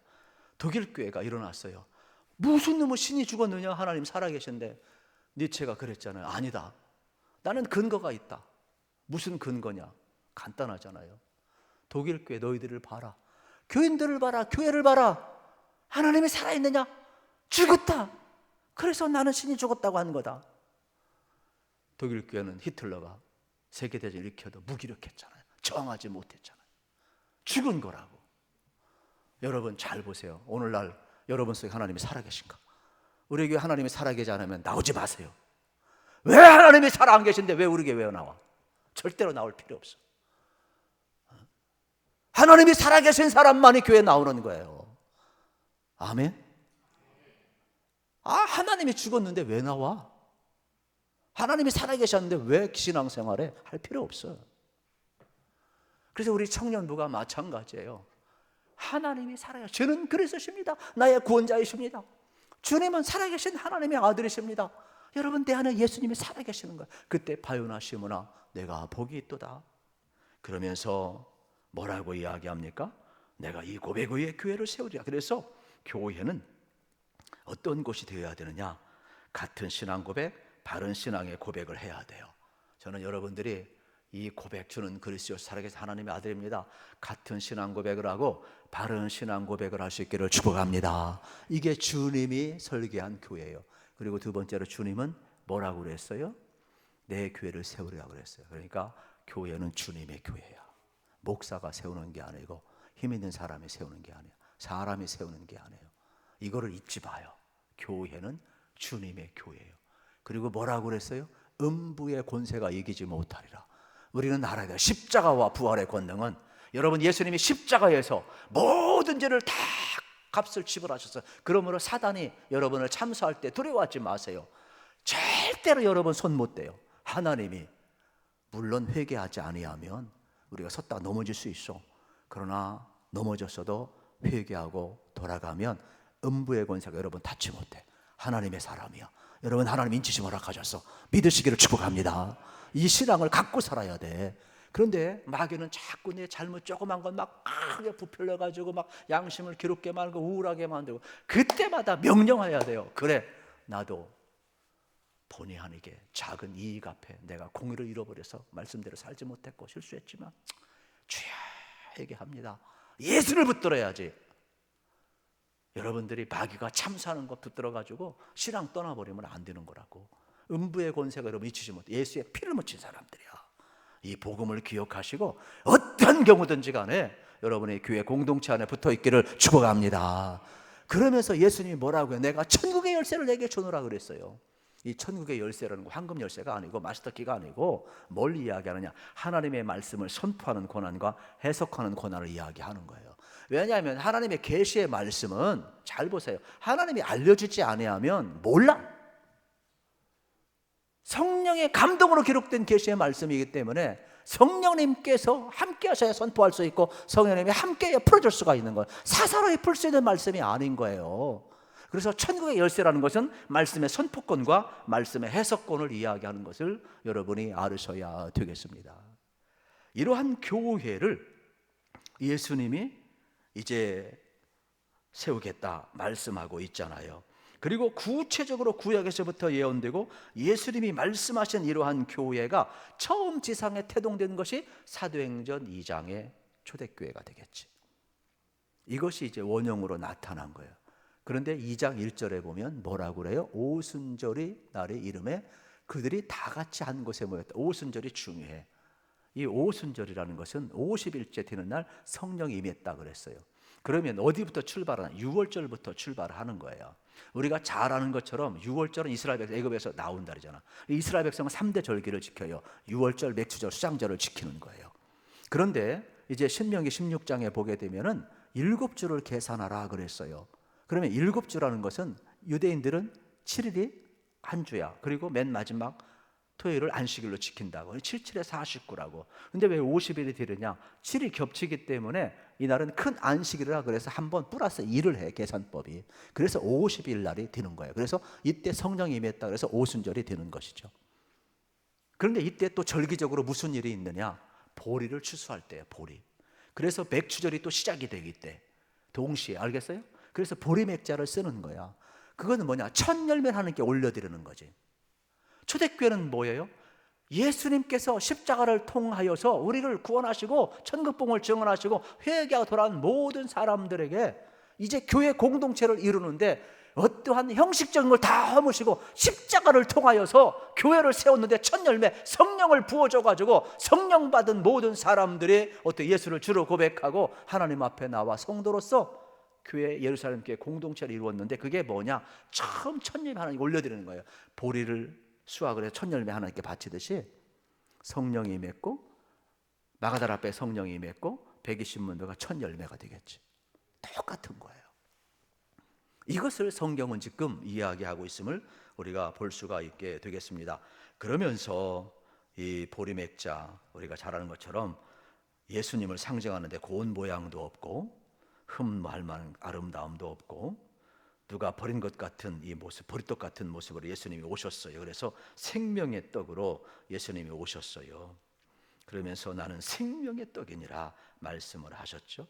독일 교회가 일어났어요. 무슨 놈의 신이 죽었느냐, 하나님 살아계신데. 니체가 그랬잖아요. 아니다, 나는 근거가 있다. 무슨 근거냐? 간단하잖아요. 독일 교회 너희들을 봐라, 교인들을 봐라, 교회를 봐라. 하나님이 살아있느냐? 죽었다. 그래서 나는 신이 죽었다고 하는 거다. 독일 교회는 히틀러가 세계대전을 일으켜도 무기력했잖아요. 저항하지 못했잖아요. 죽은 거라고. 여러분 잘 보세요. 오늘날 여러분 속에 하나님이 살아계신가? 우리 교회 하나님이 살아계지 않으면 나오지 마세요. 왜 하나님이 살아 안 계신데 왜 우리 교회에 나와? 절대로 나올 필요 없어. 하나님이 살아계신 사람만이 교회에 나오는 거예요. 아멘. 하나님이 죽었는데 왜 나와? 하나님이 살아계셨는데 왜 신앙생활에 할 필요 없어요. 그래서 우리 청년부가 마찬가지예요. 하나님이 살아계셔. 주는 그리스도십니다. 나의 구원자이십니다. 주님은 살아계신 하나님의 아들이십니다. 여러분, 내 안에 예수님이 살아계시는 거예요. 그때 바요나 시므나 내가 복이 있도다. 그러면서 뭐라고 이야기합니까? 내가 이 고백 위에 교회를 세우리라. 그래서 교회는 어떤 곳이 되어야 되느냐? 같은 신앙 고백, 바른 신앙의 고백을 해야 돼요. 저는 여러분들이 이 고백, 주는 그리스도 살아계신 하나님의 아들입니다, 같은 신앙 고백을 하고 바른 신앙 고백을 할 수 있기를 축복합니다. 이게 주님이 설계한 교회예요. 그리고 두 번째로 주님은 뭐라고 그랬어요? 내 교회를 세우리라고 그랬어요. 그러니까 교회는 주님의 교회야. 목사가 세우는 게 아니고 힘 있는 사람이 세우는 게 아니에요. 사람이 세우는 게 아니에요. 이거를 잊지 마요. 교회는 주님의 교회예요. 그리고 뭐라고 그랬어요? 음부의 권세가 이기지 못하리라. 우리는 알아야 돼요. 십자가와 부활의 권능은, 여러분, 예수님이 십자가에서 모든 죄를 다 값을 지불하셨어요. 그러므로 사단이 여러분을 참수할 때 두려워하지 마세요. 절대로 여러분 손 못 대요. 하나님이 물론 회개하지 아니하면 우리가 섰다가 넘어질 수 있어. 그러나 넘어졌어도 회개하고 돌아가면 음부의 권세가 여러분 닿지 못해. 하나님의 사람이야. 여러분, 하나님 인치심 허락하셔서 믿으시기를 축복합니다. 이 신앙을 갖고 살아야 돼. 그런데 마귀는 자꾸 내 잘못 조그만 건 막 크게 부풀려가지고 막 양심을 기롭게 만들고 우울하게 만들고, 그때마다 명령해야 돼요. 그래, 나도 본의 아니게 작은 이익 앞에 내가 공의를 잃어버려서 말씀대로 살지 못했고 실수했지만 주여 회개합니다. 예수를 붙들어야지. 여러분들이 마귀가 참사하는 것 붙들어가지고 신앙 떠나버리면 안 되는 거라고. 음부의 권세가 여러분 잊히지 못해. 예수의 피를 묻힌 사람들이야. 이 복음을 기억하시고 어떤 경우든지 간에 여러분의 교회 공동체 안에 붙어 있기를 축복합니다. 그러면서 예수님이 뭐라고 해요? 내가 천국의 열쇠를 내게 주노라 그랬어요. 이 천국의 열쇠라는 거 황금 열쇠가 아니고 마스터키가 아니고 뭘 이야기하느냐? 하나님의 말씀을 선포하는 권한과 해석하는 권한을 이야기하는 거예요. 왜냐하면 하나님의 계시의 말씀은, 잘 보세요, 하나님이 알려주지 아니하면 몰라. 성령의 감동으로 기록된 계시의 말씀이기 때문에 성령님께서 함께 하셔야 선포할 수 있고 성령님이 함께 풀어줄 수가 있는 거예요. 사사로이 풀 수 있는 말씀이 아닌 거예요. 그래서 천국의 열쇠라는 것은 말씀의 선포권과 말씀의 해석권을 이야기하는 것을 여러분이 알으셔야 되겠습니다. 이러한 교회를 예수님이 이제 세우겠다 말씀하고 있잖아요. 그리고 구체적으로 구약에서부터 예언되고 예수님이 말씀하신 이러한 교회가 처음 지상에 태동된 것이 사도행전 2장의 초대교회가 되겠지. 이것이 이제 원형으로 나타난 거예요. 그런데 2장 1절에 보면 뭐라고 그래요? 오순절이 날의 이름에 그들이 다 같이 한 곳에 모였다. 오순절이 중요해. 이 오순절이라는 것은 50일째 되는 날 성령이 임했다 그랬어요. 그러면 어디부터 출발하나? 6월절부터 출발하는 거예요. 우리가 잘 아는 것처럼 6월절은 이스라엘 백성 애굽에서 나온 달이잖아. 이스라엘 백성은 3대 절기를 지켜요. 6월절, 맥추절, 수장절을 지키는 거예요. 그런데 이제 신명기 16장에 보게 되면은 7주를 계산하라 그랬어요. 그러면 7주라는 것은 유대인들은 7일이 한 주야. 그리고 맨 마지막 토요일을 안식일로 지킨다고. 77에 49라고. 근데 왜 50일이 되느냐? 7이 겹치기 때문에 이날은 큰 안식일이라 그래서 한 번 플러스 2를 해, 계산법이. 그래서 50일 날이 되는 거예요. 그래서 이때 성령이 임했다 그래서 오순절이 되는 것이죠. 그런데 이때 또 절기적으로 무슨 일이 있느냐? 보리를 추수할 때예요. 보리. 그래서 맥추절이 또 시작이 되기 때 동시에, 알겠어요? 그래서 보리 맥자를 쓰는 거야. 그거는 뭐냐? 첫 열매를 하나님께 올려드리는 거지. 초대교회는 뭐예요? 예수님께서 십자가를 통하여서 우리를 구원하시고 천국복음을 증언하시고 회개하고 돌아온 모든 사람들에게 이제 교회 공동체를 이루는데 어떠한 형식적인 걸 다 허무시고 십자가를 통하여서 교회를 세웠는데 첫 열매 성령을 부어줘가지고 성령 받은 모든 사람들이 어떻게 예수를 주로 고백하고 하나님 앞에 나와 성도로서 교회 예루살렘 교회 공동체를 이루었는데 그게 뭐냐? 처음 첫 열매 하나님께 올려드리는 거예요. 보리를 수확을 해서 첫 열매 하나님께 바치듯이 성령이 임했고 마가다라 앞에 성령이 임했고 120문도가 첫 열매가 되겠지. 똑같은 거예요. 이것을 성경은 지금 이야기하고 있음을 우리가 볼 수가 있게 되겠습니다. 그러면서 이 보리맥자, 우리가 잘 아는 것처럼 예수님을 상징하는데 고운 모양도 없고 흠할 만한 아름다움도 없고 누가 버린 것 같은 이 모습, 버리떡 같은 모습으로 예수님이 오셨어요. 그래서 생명의 떡으로 예수님이 오셨어요. 그러면서 나는 생명의 떡이니라 말씀을 하셨죠.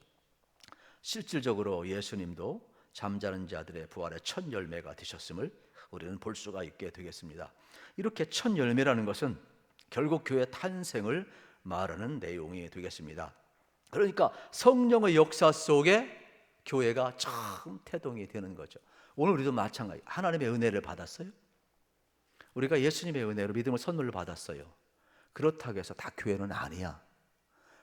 실질적으로 예수님도 잠자는 자들의 부활의 첫 열매가 되셨음을 우리는 볼 수가 있게 되겠습니다. 이렇게 첫 열매라는 것은 결국 교회 탄생을 말하는 내용이 되겠습니다. 그러니까 성령의 역사 속에 교회가 처음 태동이 되는 거죠. 오늘 우리도 마찬가지. 하나님의 은혜를 받았어요. 우리가 예수님의 은혜로 믿음을 선물로 받았어요. 그렇다고 해서 다 교회는 아니야.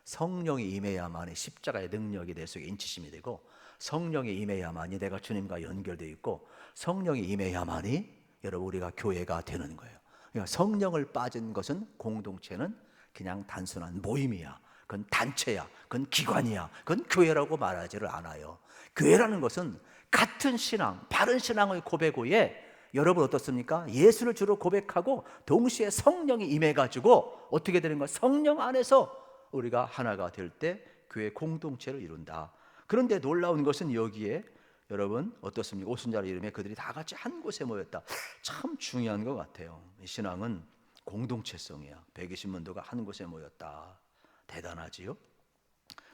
성령이 임해야만이 십자가의 능력이 내 속에 인치심이 되고 성령이 임해야만이 내가 주님과 연결되어 있고 성령이 임해야만이 여러분 우리가 교회가 되는 거예요. 그러니까 성령을 빠진 것은 공동체는 그냥 단순한 모임이야. 그건 단체야. 그건 기관이야. 그건 교회라고 말하지를 않아요. 교회라는 것은 같은 신앙, 바른 신앙의 고백 후에 여러분 어떻습니까? 예수를 주로 고백하고 동시에 성령이 임해가지고 어떻게 되는 거야? 성령 안에서 우리가 하나가 될 때 교회 공동체를 이룬다. 그런데 놀라운 것은 여기에 여러분 어떻습니까? 오순절 이름에 그들이 다 같이 한 곳에 모였다. 참 중요한 것 같아요. 이 신앙은 공동체성이야. 120문도가 한 곳에 모였다. 대단하지요?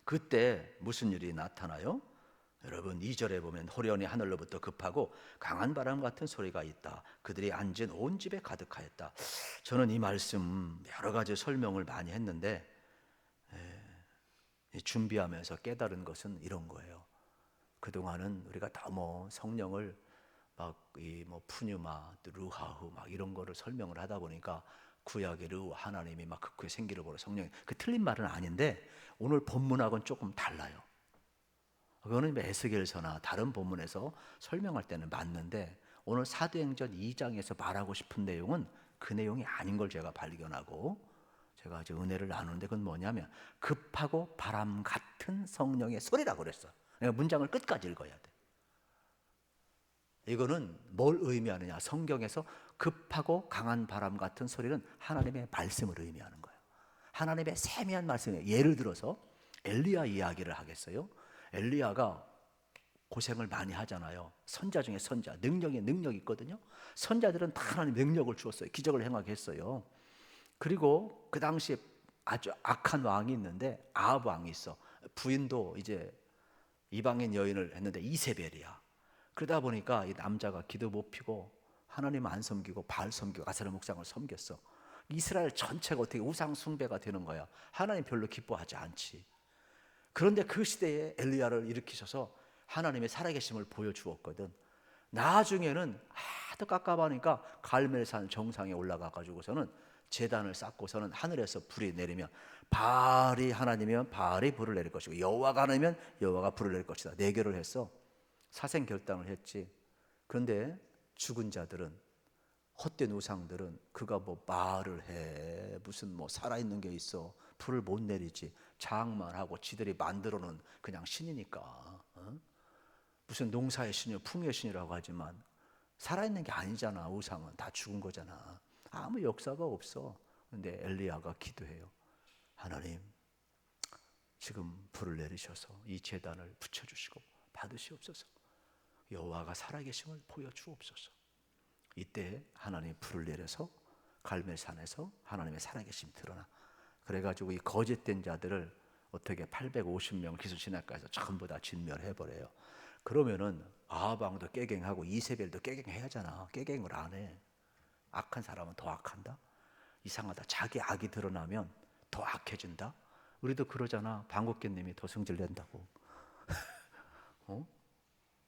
그때 무슨 일이 나타나요? 여러분 2절에 보면 호련히 하늘로부터 급하고 강한 바람 같은 소리가 있다. 그들이 앉은 온 집에 가득하였다. 저는 이 말씀 여러 가지 설명을 많이 했는데 준비하면서 깨달은 것은 이런 거예요. 그동안은 우리가 너무 성령을 막 이 뭐 푸뉴마, 루하후 막 이런 거를 설명을 하다 보니까 구약의 르 하나님이 막 그의 생기를 보러 성령이, 그 틀린 말은 아닌데 오늘 본문하고는 조금 달라요. 그거는 에스겔서나 다른 본문에서 설명할 때는 맞는데 오늘 사도행전 2장에서 말하고 싶은 내용은 그 내용이 아닌 걸 제가 발견하고 제가 이제 은혜를 나누는데, 그건 뭐냐면 급하고 바람 같은 성령의 소리라고 그랬어요. 그러니까 문장을 끝까지 읽어야 돼. 이거는 뭘 의미하느냐, 성경에서 급하고 강한 바람 같은 소리는 하나님의 말씀을 의미하는 거예요. 하나님의 세미한 말씀이에요. 예를 들어서 엘리야 이야기를 하겠어요. 엘리야가 고생을 많이 하잖아요. 선자 중에 선자, 능력이 있거든요. 선자들은 다 하나님 능력을 주었어요. 기적을 행하게 했어요. 그리고 그 당시에 아주 악한 왕이 있는데 아합 왕이 있어. 부인도 이제 이방인 여인을 했는데 이세벨이야. 그러다 보니까 이 남자가 기도 못 피고 하나님 안 섬기고 바알 섬기고 아세라 목상을 섬겼어. 이스라엘 전체가 어떻게 우상 숭배가 되는 거야. 하나님 별로 기뻐하지 않지. 그런데 그 시대에 엘리야를 일으키셔서 하나님의 살아계심을 보여주었거든. 나중에는 하도 깝깝하니까 갈멜산 정상에 올라가 가지고서는 제단을 쌓고서는 하늘에서 불이 내리면 바알이 하나님이면 바알이 불을 내릴 것이고 여호와가 하나님이면 여호와가 불을 내릴 것이다. 내결을 했어. 사생결단을 했지. 그런데 죽은 자들은, 헛된 우상들은 그가 뭐 말을 해, 무슨 뭐 살아있는 게 있어, 불을 못 내리지, 자학만 하고 지들이 만들어놓은 그냥 신이니까, 무슨 농사의 신이요 풍요의 신이라고 하지만 살아있는 게 아니잖아. 우상은 다 죽은 거잖아. 아무 역사가 없어. 근데 엘리야가 기도해요. 하나님, 지금 불을 내리셔서 이 제단을 붙여주시고 받으시옵소서. 여호와가 살아계심을 보여주옵소서. 이때 하나님이 불을 내려서 갈멜산에서 하나님의 살아계심이 드러나. 그래가지고 이 거짓된 자들을 어떻게 850명을 기술신학가에서 전부 다 진멸해버려요. 그러면은 아합 왕도 깨갱하고 이세벨도 깨갱해야 하잖아. 깨갱을 안 해. 악한 사람은 더 악한다. 이상하다. 자기 악이 드러나면 더 악해진다. 우리도 그러잖아. 방국계님이 더 성질낸다고.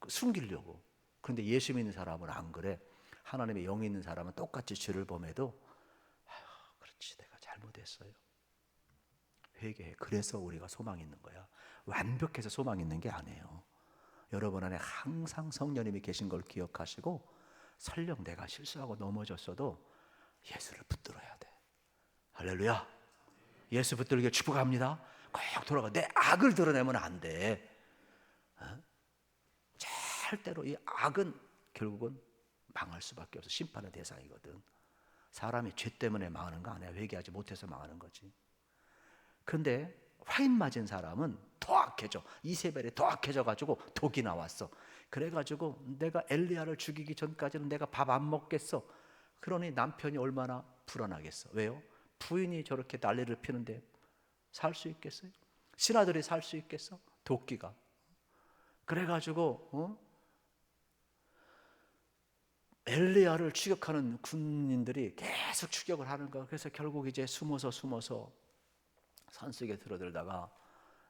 숨기려고. 그런데 예수 믿는 사람은 안 그래. 하나님의 영이 있는 사람은 똑같이 죄를 범해도 그렇지, 내가 잘못했어요. 회개해. 그래서 우리가 소망이 있는 거야. 완벽해서 소망이 있는 게 아니에요. 여러분 안에 항상 성령님이 계신 걸 기억하시고, 설령 내가 실수하고 넘어졌어도 예수를 붙들어야 돼. 할렐루야. 예수 붙들게 축복합니다. 꼭 돌아가. 내 악을 드러내면 안 돼. 절대로 이 악은 결국은 망할 수밖에 없어. 심판의 대상이거든. 사람이 죄 때문에 망하는 거 아니야. 회개하지 못해서 망하는 거지. 근데 화인 맞은 사람은 더 악해져. 이세벨이 더 악해져 가지고 독이 나왔어. 그래가지고 내가 엘리야를 죽이기 전까지는 내가 밥 안 먹겠어. 그러니 남편이 얼마나 불안하겠어. 왜요? 부인이 저렇게 난리를 피는데 살 수 있겠어요? 신하들이 살 수 있겠어? 도끼가. 그래가지고 엘리야를 추격하는 군인들이 계속 추격을 하는 거야. 그래서 결국 이제 숨어서 산속에 들어들다가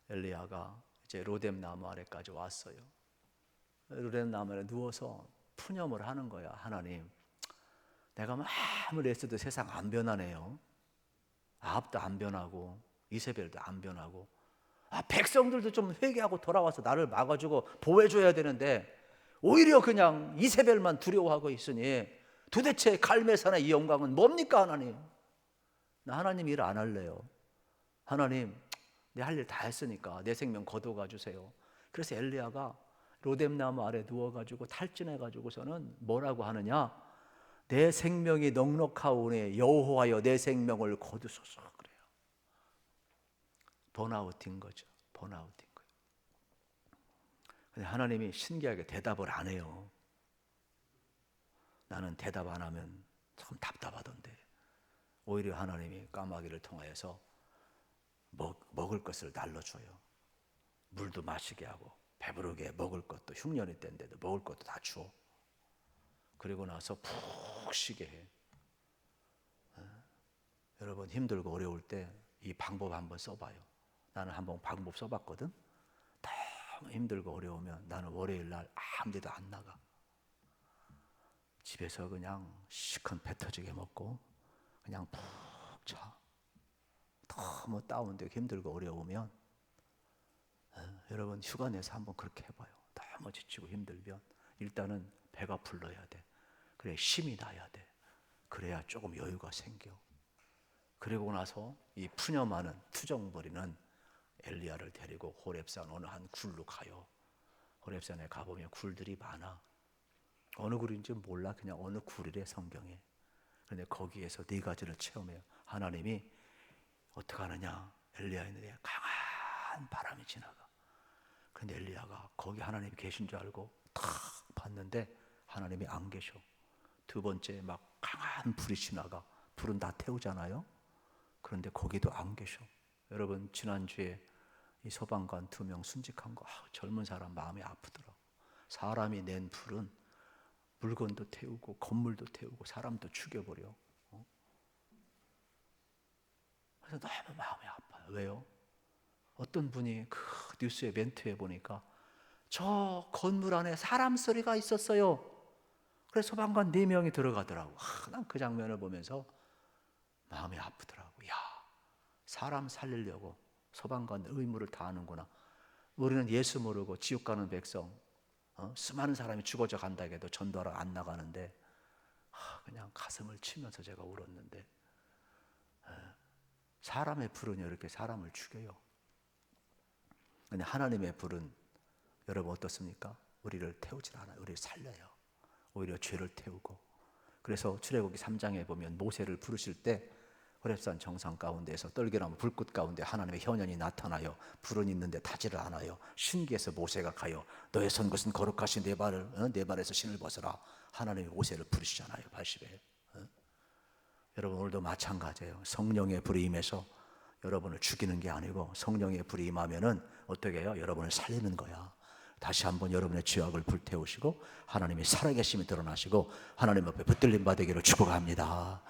엘리야가 이제 로뎀 나무 아래까지 왔어요. 로뎀 나무 아래 누워서 푸념을 하는 거야. 하나님, 내가 아무리 애써도 세상 안 변하네요. 아합도 안 변하고 이세벨도 안 변하고, 백성들도 좀 회개하고 돌아와서 나를 막아주고 보호해줘야 되는데 오히려 그냥 이세벨만 두려워하고 있으니 도대체 갈멜산의 이 영광은 뭡니까? 하나님, 나 하나님 일 안 할래요. 하나님, 내 할 일 다 했으니까 내 생명 거둬가 주세요. 그래서 엘리야가 로뎀나무 아래 누워가지고 탈진해가지고서는 뭐라고 하느냐? 내 생명이 넉넉하오니 여호와여 내 생명을 거두소서. 그래요. 번아웃인 거죠. 번아웃인 거예요. 근데 하나님이 신기하게 대답을 안 해요. 나는 대답 안 하면 참 답답하던데 오히려 하나님이 까마귀를 통하여서 먹을 것을 날려줘요. 물도 마시게 하고 배부르게 먹을 것도, 흉년이 때인데도 먹을 것도 다 주어. 그리고 나서 푹 쉬게 해. 여러분 힘들고 어려울 때 이 방법 한번 써봐요. 나는 한번 방법 써봤거든. 너무 힘들고 어려우면 나는 월요일 날 아무 데도 안 나가. 집에서 그냥 시큰 배 터지게 먹고 그냥 푹 자. 너무 다운되고 힘들고 어려우면 여러분 휴가 내서 한번 그렇게 해봐요. 너무 지치고 힘들면 일단은 배가 불러야 돼. 그래 힘이 나야 돼. 그래야 조금 여유가 생겨. 그리고 나서 이 푸념하는 투정부리는 엘리야를 데리고 호렙산 어느 한 굴로 가요. 호렙산에 가보면 굴들이 많아. 어느 굴인지 몰라. 그냥 어느 굴이래 성경에. 그런데 거기에서 네 가지를 체험해요. 하나님이 어떻게 하느냐. 엘리야의 눈에 강한 바람이 지나가. 그런데 엘리야가 거기 하나님이 계신 줄 알고 탁 봤는데 하나님이 안 계셔. 두 번째 막 강한 불이 지나가. 불은 다 태우잖아요. 그런데 거기도 안 계셔. 여러분 지난주에 이 소방관 2명 순직한 거 젊은 사람 마음이 아프더라. 사람이 낸 불은 물건도 태우고 건물도 태우고 사람도 죽여버려. 그래서 너무 마음이 아파요. 왜요? 어떤 분이 그 뉴스에 멘트해 보니까 저 건물 안에 사람 소리가 있었어요. 그래서 소방관 4명이 들어가더라고. 난 그 장면을 보면서 마음이 아프더라고. 야, 사람 살리려고 소방관 의무를 다하는구나. 우리는 예수 모르고 지옥 가는 백성, 수많은 사람이 죽어져 간다 해도 전도하러 안 나가는데 그냥 가슴을 치면서 제가 울었는데 사람의 불은 이렇게 사람을 죽여요. 근데 하나님의 불은 여러분 어떻습니까? 우리를 태우질 않아요. 우리를 살려요. 오히려 죄를 태우고. 그래서 출애굽기 3장에 보면 모세를 부르실 때 호렙산 정상 가운데에서 떨기나무 불꽃 가운데 하나님의 현현이 나타나요. 불은 있는데 타지를 않아요. 신기해서 모세가 가요. 너의 선 것은 거룩하신 내 발에서 신을 벗어라. 하나님이 모세를 부르시잖아요. 80에. 여러분 오늘도 마찬가지예요. 성령의 불이 임해서 여러분을 죽이는 게 아니고 성령의 불이 임하면은 어떻게 해요? 여러분을 살리는 거야. 다시 한번 여러분의 죄악을 불태우시고 하나님의 살아계심이 드러나시고 하나님 앞에 붙들림 받으기를 축복합니다.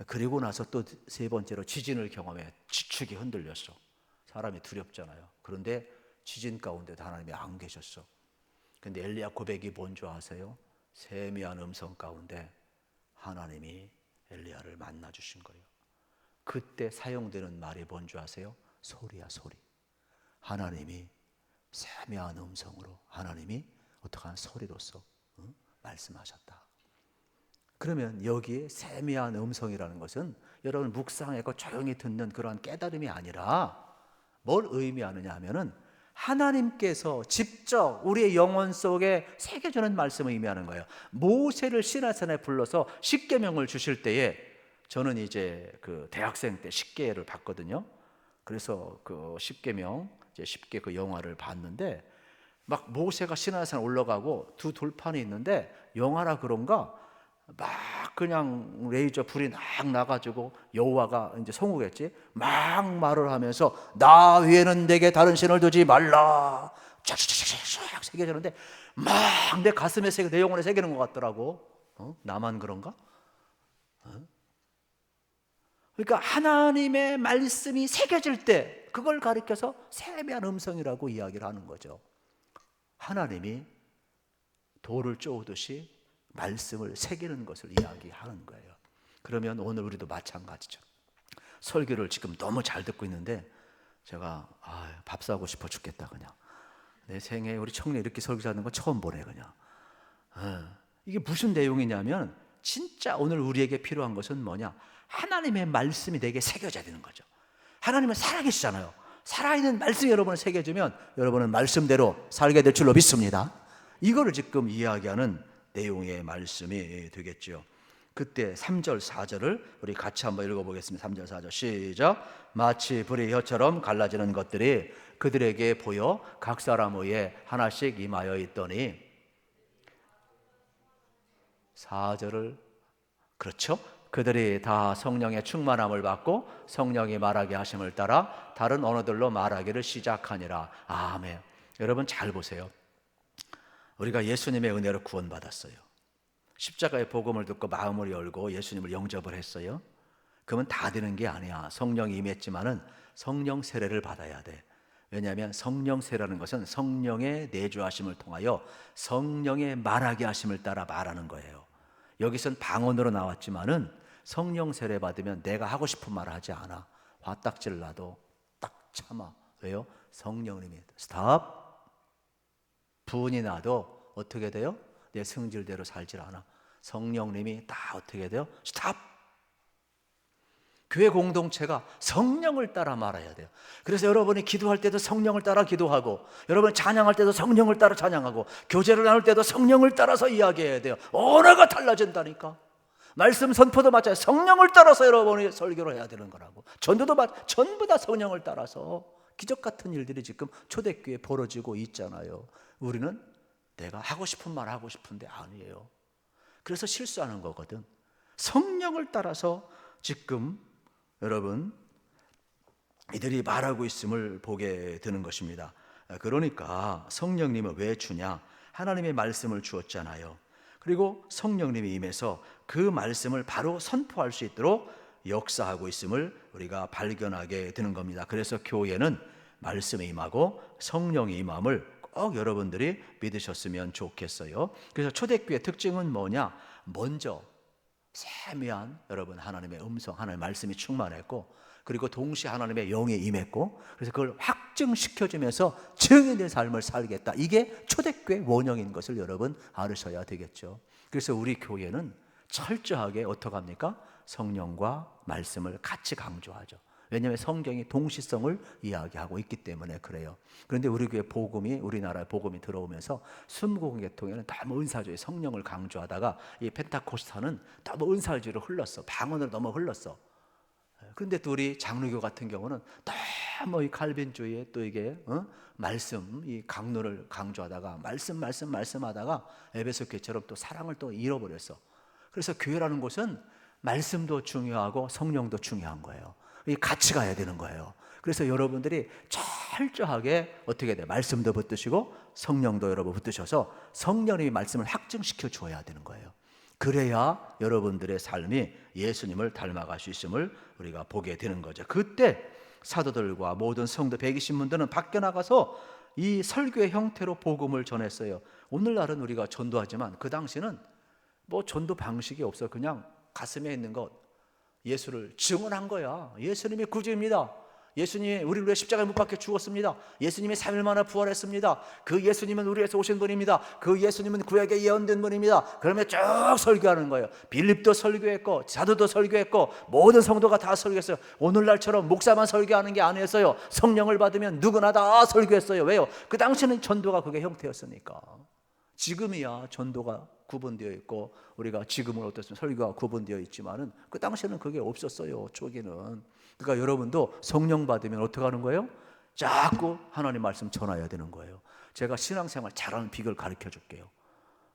그리고 나서 또 3번째로 지진을 경험해. 지축이 흔들렸어. 사람이 두렵잖아요. 그런데 지진 가운데도 하나님이 안 계셨어. 그런데 엘리야 고백이 뭔지 아세요? 세미한 음성 가운데 하나님이 엘리야를 만나 주신 거예요. 그때 사용되는 말이 뭔지 아세요? 소리야 소리. 하나님이 세미한 음성으로 하나님이 어떠한 소리로서 말씀하셨다. 그러면 여기에 세미한 음성이라는 것은 여러분 묵상하고 조용히 듣는 그러한 깨달음이 아니라 뭘 의미하느냐 하면은 하나님께서 직접 우리의 영혼 속에 새겨주는 말씀을 의미하는 거예요. 모세를 시내산에 불러서 십계명을 주실 때에 저는 이제 그 대학생 때 십계를 봤거든요. 그래서 그 십계명 이제 10개 그 영화를 봤는데 막 모세가 시내산 올라가고 두 돌판이 있는데 영화라 그런가 막 그냥 레이저 불이 막 나가지고 여호와가 이제 성우겠지 막 말을 하면서 나 외에는 내게 다른 신을 두지 말라 쫙쫙쫙쫙 새겨지는데 막 내 가슴에 새겨 내 영혼에 새기는 것 같더라고. 나만 그런가? 그러니까 하나님의 말씀이 새겨질 때 그걸 가리켜서 세미한 음성이라고 이야기를 하는 거죠. 하나님이 돌을 쪼듯이 말씀을 새기는 것을 이야기하는 거예요. 그러면 오늘 우리도 마찬가지죠. 설교를 지금 너무 잘 듣고 있는데 제가 밥 사고 싶어 죽겠다 그냥. 내 생에 우리 청년 이렇게 설교하는 거 처음 보네 그냥. 이게 무슨 내용이냐면 진짜 오늘 우리에게 필요한 것은 뭐냐? 하나님의 말씀이 내게 새겨져야 되는 거죠. 하나님은 살아계시잖아요. 살아있는 말씀이 여러분을 새겨주면 여러분은 말씀대로 살게 될 줄로 믿습니다. 이거를 지금 이야기하는 내용의 말씀이 되겠죠. 그때 3절 4절을 우리 같이 한번 읽어보겠습니다. 3절 4절 시작. 마치 불의 혀처럼 갈라지는 것들이 그들에게 보여 각 사람 위에 하나씩 임하여 있더니 4절을 그렇죠? 그들이 다 성령의 충만함을 받고 성령이 말하게 하심을 따라 다른 언어들로 말하기를 시작하니라. 아멘. 여러분 잘 보세요. 우리가 예수님의 은혜로 구원받았어요. 십자가의 복음을 듣고 마음을 열고 예수님을 영접을 했어요. 그러면 다 되는 게 아니야. 성령이 임했지만은 성령 세례를 받아야 돼. 왜냐하면 성령 세례라는 것은 성령의 내주하심을 통하여 성령의 말하게 하심을 따라 말하는 거예요. 여기선 방언으로 나왔지만은 성령 세례 받으면 내가 하고 싶은 말 하지 않아. 화딱지를 놔도 딱 참아. 왜요? 성령님이 스탑. 분이 나도 어떻게 돼요? 내 성질대로 살질 않아. 성령님이 다 어떻게 돼요? 스탑. 교회 공동체가 성령을 따라 말아야 돼요. 그래서 여러분이 기도할 때도 성령을 따라 기도하고, 여러분 찬양할 때도 성령을 따라 찬양하고, 교제를 나눌 때도 성령을 따라서 이야기해야 돼요. 언어가 달라진다니까. 말씀 선포도 마찬가지. 성령을 따라서 여러분이 설교를 해야 되는 거라고. 전도도 전부 다 성령을 따라서 기적 같은 일들이 지금 초대교회에 벌어지고 있잖아요. 우리는 내가 하고 싶은 말 하고 싶은데 아니에요. 그래서 실수하는 거거든. 성령을 따라서 지금 여러분 이들이 말하고 있음을 보게 되는 것입니다. 그러니까 성령님을 왜 주냐? 하나님의 말씀을 주었잖아요. 그리고 성령님이 임해서 그 말씀을 바로 선포할 수 있도록 역사하고 있음을 우리가 발견하게 되는 겁니다. 그래서 교회는 말씀이 임하고 성령이 임함을 꼭 여러분들이 믿으셨으면 좋겠어요. 그래서 초대교회의 특징은 뭐냐? 먼저 세미한 여러분 하나님의 음성, 하나님의 말씀이 충만했고, 그리고 동시에 하나님의 영이 임했고, 그래서 그걸 확증시켜주면서 증인된 삶을 살겠다. 이게 초대교회 원형인 것을 여러분 알으셔야 되겠죠. 그래서 우리 교회는 철저하게 어떻게 합니까? 성령과 말씀을 같이 강조하죠. 왜냐하면 성경이 동시성을 이야기하고 있기 때문에 그래요. 그런데 우리 교회 복음이, 우리나라에 복음이 들어오면서 순복음계통에는 너무 은사주의 성령을 강조하다가 이 펜타코스타는 너무 은사주의로 흘렀어. 방언으로 너무 흘렀어. 그런데 또 우리 장로교 같은 경우는 너무 이 칼빈주의에 또 이게 말씀, 이 강론을 강조하다가 말씀하다가 에베소 교회처럼 또 사랑을 또 잃어버렸어. 그래서 교회라는 곳은 말씀도 중요하고 성령도 중요한 거예요. 같이 가야 되는 거예요. 그래서 여러분들이 철저하게 어떻게 돼요? 말씀도 붙드시고 성령도 여러분 붙드셔서 성령님이 말씀을 확증시켜 주어야 되는 거예요. 그래야 여러분들의 삶이 예수님을 닮아갈 수 있음을 우리가 보게 되는 거죠. 그때 사도들과 모든 성도 120문들은 밖에 나가서 이 설교의 형태로 복음을 전했어요. 오늘날은 우리가 전도하지만 그 당시는 뭐 전도 방식이 없어. 그냥 가슴에 있는 것 예수를 증언한 거야. 예수님이 구주입니다. 예수님이 우리를 위해 십자가에 못 박혀 죽었습니다. 예수님이 3일 만에 부활했습니다. 그 예수님은 우리 위해서 오신 분입니다. 그 예수님은 구약에 예언된 분입니다. 그러면 쭉 설교하는 거예요. 빌립도 설교했고 사도도 설교했고 모든 성도가 다 설교했어요. 오늘날처럼 목사만 설교하는 게 아니었어요. 성령을 받으면 누구나 다 설교했어요. 왜요? 그 당시는 전도가 그게 형태였으니까. 지금이야 전도가 구분되어 있고 우리가 지금은 어떻습니까? 설교가 구분되어 있지만은 그 당시에는 그게 없었어요. 초기는. 그러니까 여러분도 성령 받으면 어떻게 하는 거예요? 자꾸 하나님 말씀 전해야 되는 거예요. 제가 신앙생활 잘하는 비결 가르쳐 줄게요.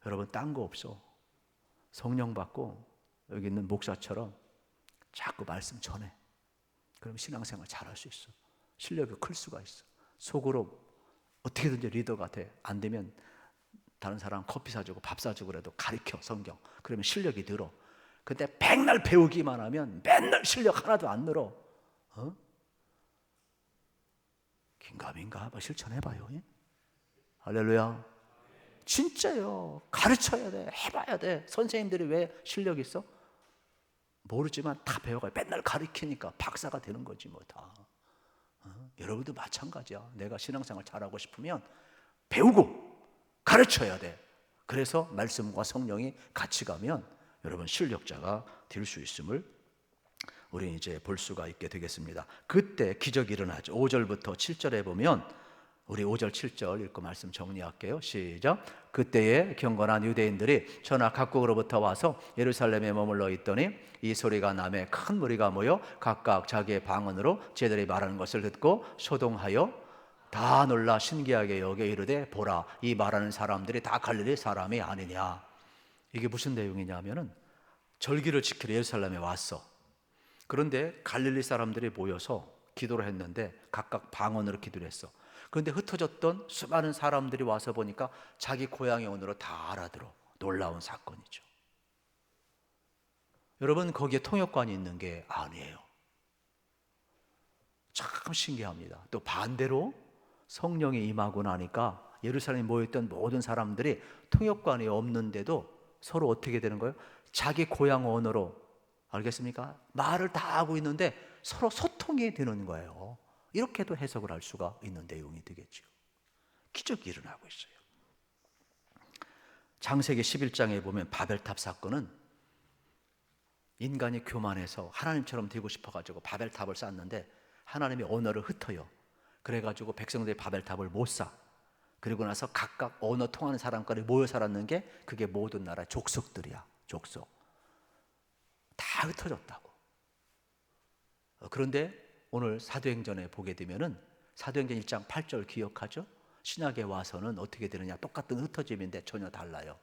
여러분 딴 거 없어. 성령 받고 여기 있는 목사처럼 자꾸 말씀 전해. 그럼 신앙생활 잘할 수 있어. 실력이 클 수가 있어. 속으로 어떻게든지 리더가 돼. 안 되면 다른 사람 커피 사주고 밥 사주고 그래도 가르쳐 성경. 그러면 실력이 늘어. 근데 백날 배우기만 하면 맨날 실력 하나도 안 늘어. 긴가민가 한번 실천해봐요. 예? 할렐루야. 진짜요. 가르쳐야 돼. 해봐야 돼. 선생님들이 왜 실력 있어? 모르지만 다 배워가요. 맨날 가르치니까 박사가 되는 거지 뭐 다. 여러분도 마찬가지야. 내가 신앙생활 잘하고 싶으면 배우고 가르쳐야 돼. 그래서 말씀과 성령이 같이 가면 여러분 실력자가 될 수 있음을 우리는 이제 볼 수가 있게 되겠습니다. 그때 기적이 일어나죠. 5절부터 7절에 보면 우리 5절 7절 읽고 말씀 정리할게요. 시작. 그때에 경건한 유대인들이 전하 각국으로부터 와서 예루살렘에 머물러 있더니 이 소리가 남에 큰 무리가 모여 각각 자기의 방언으로 제들이 말하는 것을 듣고 소동하여 다 놀라 신기하게 여겨 이르되 보라 이 말하는 사람들이 다 갈릴리 사람이 아니냐. 이게 무슨 내용이냐면은 절기를 지키러 예루살렘에 왔어. 그런데 갈릴리 사람들이 모여서 기도를 했는데 각각 방언으로 기도를 했어. 그런데 흩어졌던 수많은 사람들이 와서 보니까 자기 고향의 언어로 다 알아들어. 놀라운 사건이죠. 여러분 거기에 통역관이 있는 게 아니에요. 참 신기합니다. 또 반대로 성령이 임하고 나니까 예루살렘에 모였던 모든 사람들이 통역관이 없는데도 서로 어떻게 되는 거예요? 자기 고향 언어로 알겠습니까? 말을 다 하고 있는데 서로 소통이 되는 거예요. 이렇게도 해석을 할 수가 있는 내용이 되겠죠. 기적이 일어나고 있어요. 창세기 11장에 보면 바벨탑 사건은 인간이 교만해서 하나님처럼 되고 싶어가지고 바벨탑을 쌓는데 하나님이 언어를 흩어요. 그래가지고 백성들이 바벨탑을 못 쌓아. 그리고 나서 각각 언어 통하는 사람까지 모여 살았는 게 그게 모든 나라 족속들이야. 족속 다 흩어졌다고. 그런데 오늘 사도행전에 보게 되면은 사도행전 1장 8절 기억하죠? 신약에 와서는 어떻게 되느냐? 똑같은 흩어짐인데 전혀 달라요.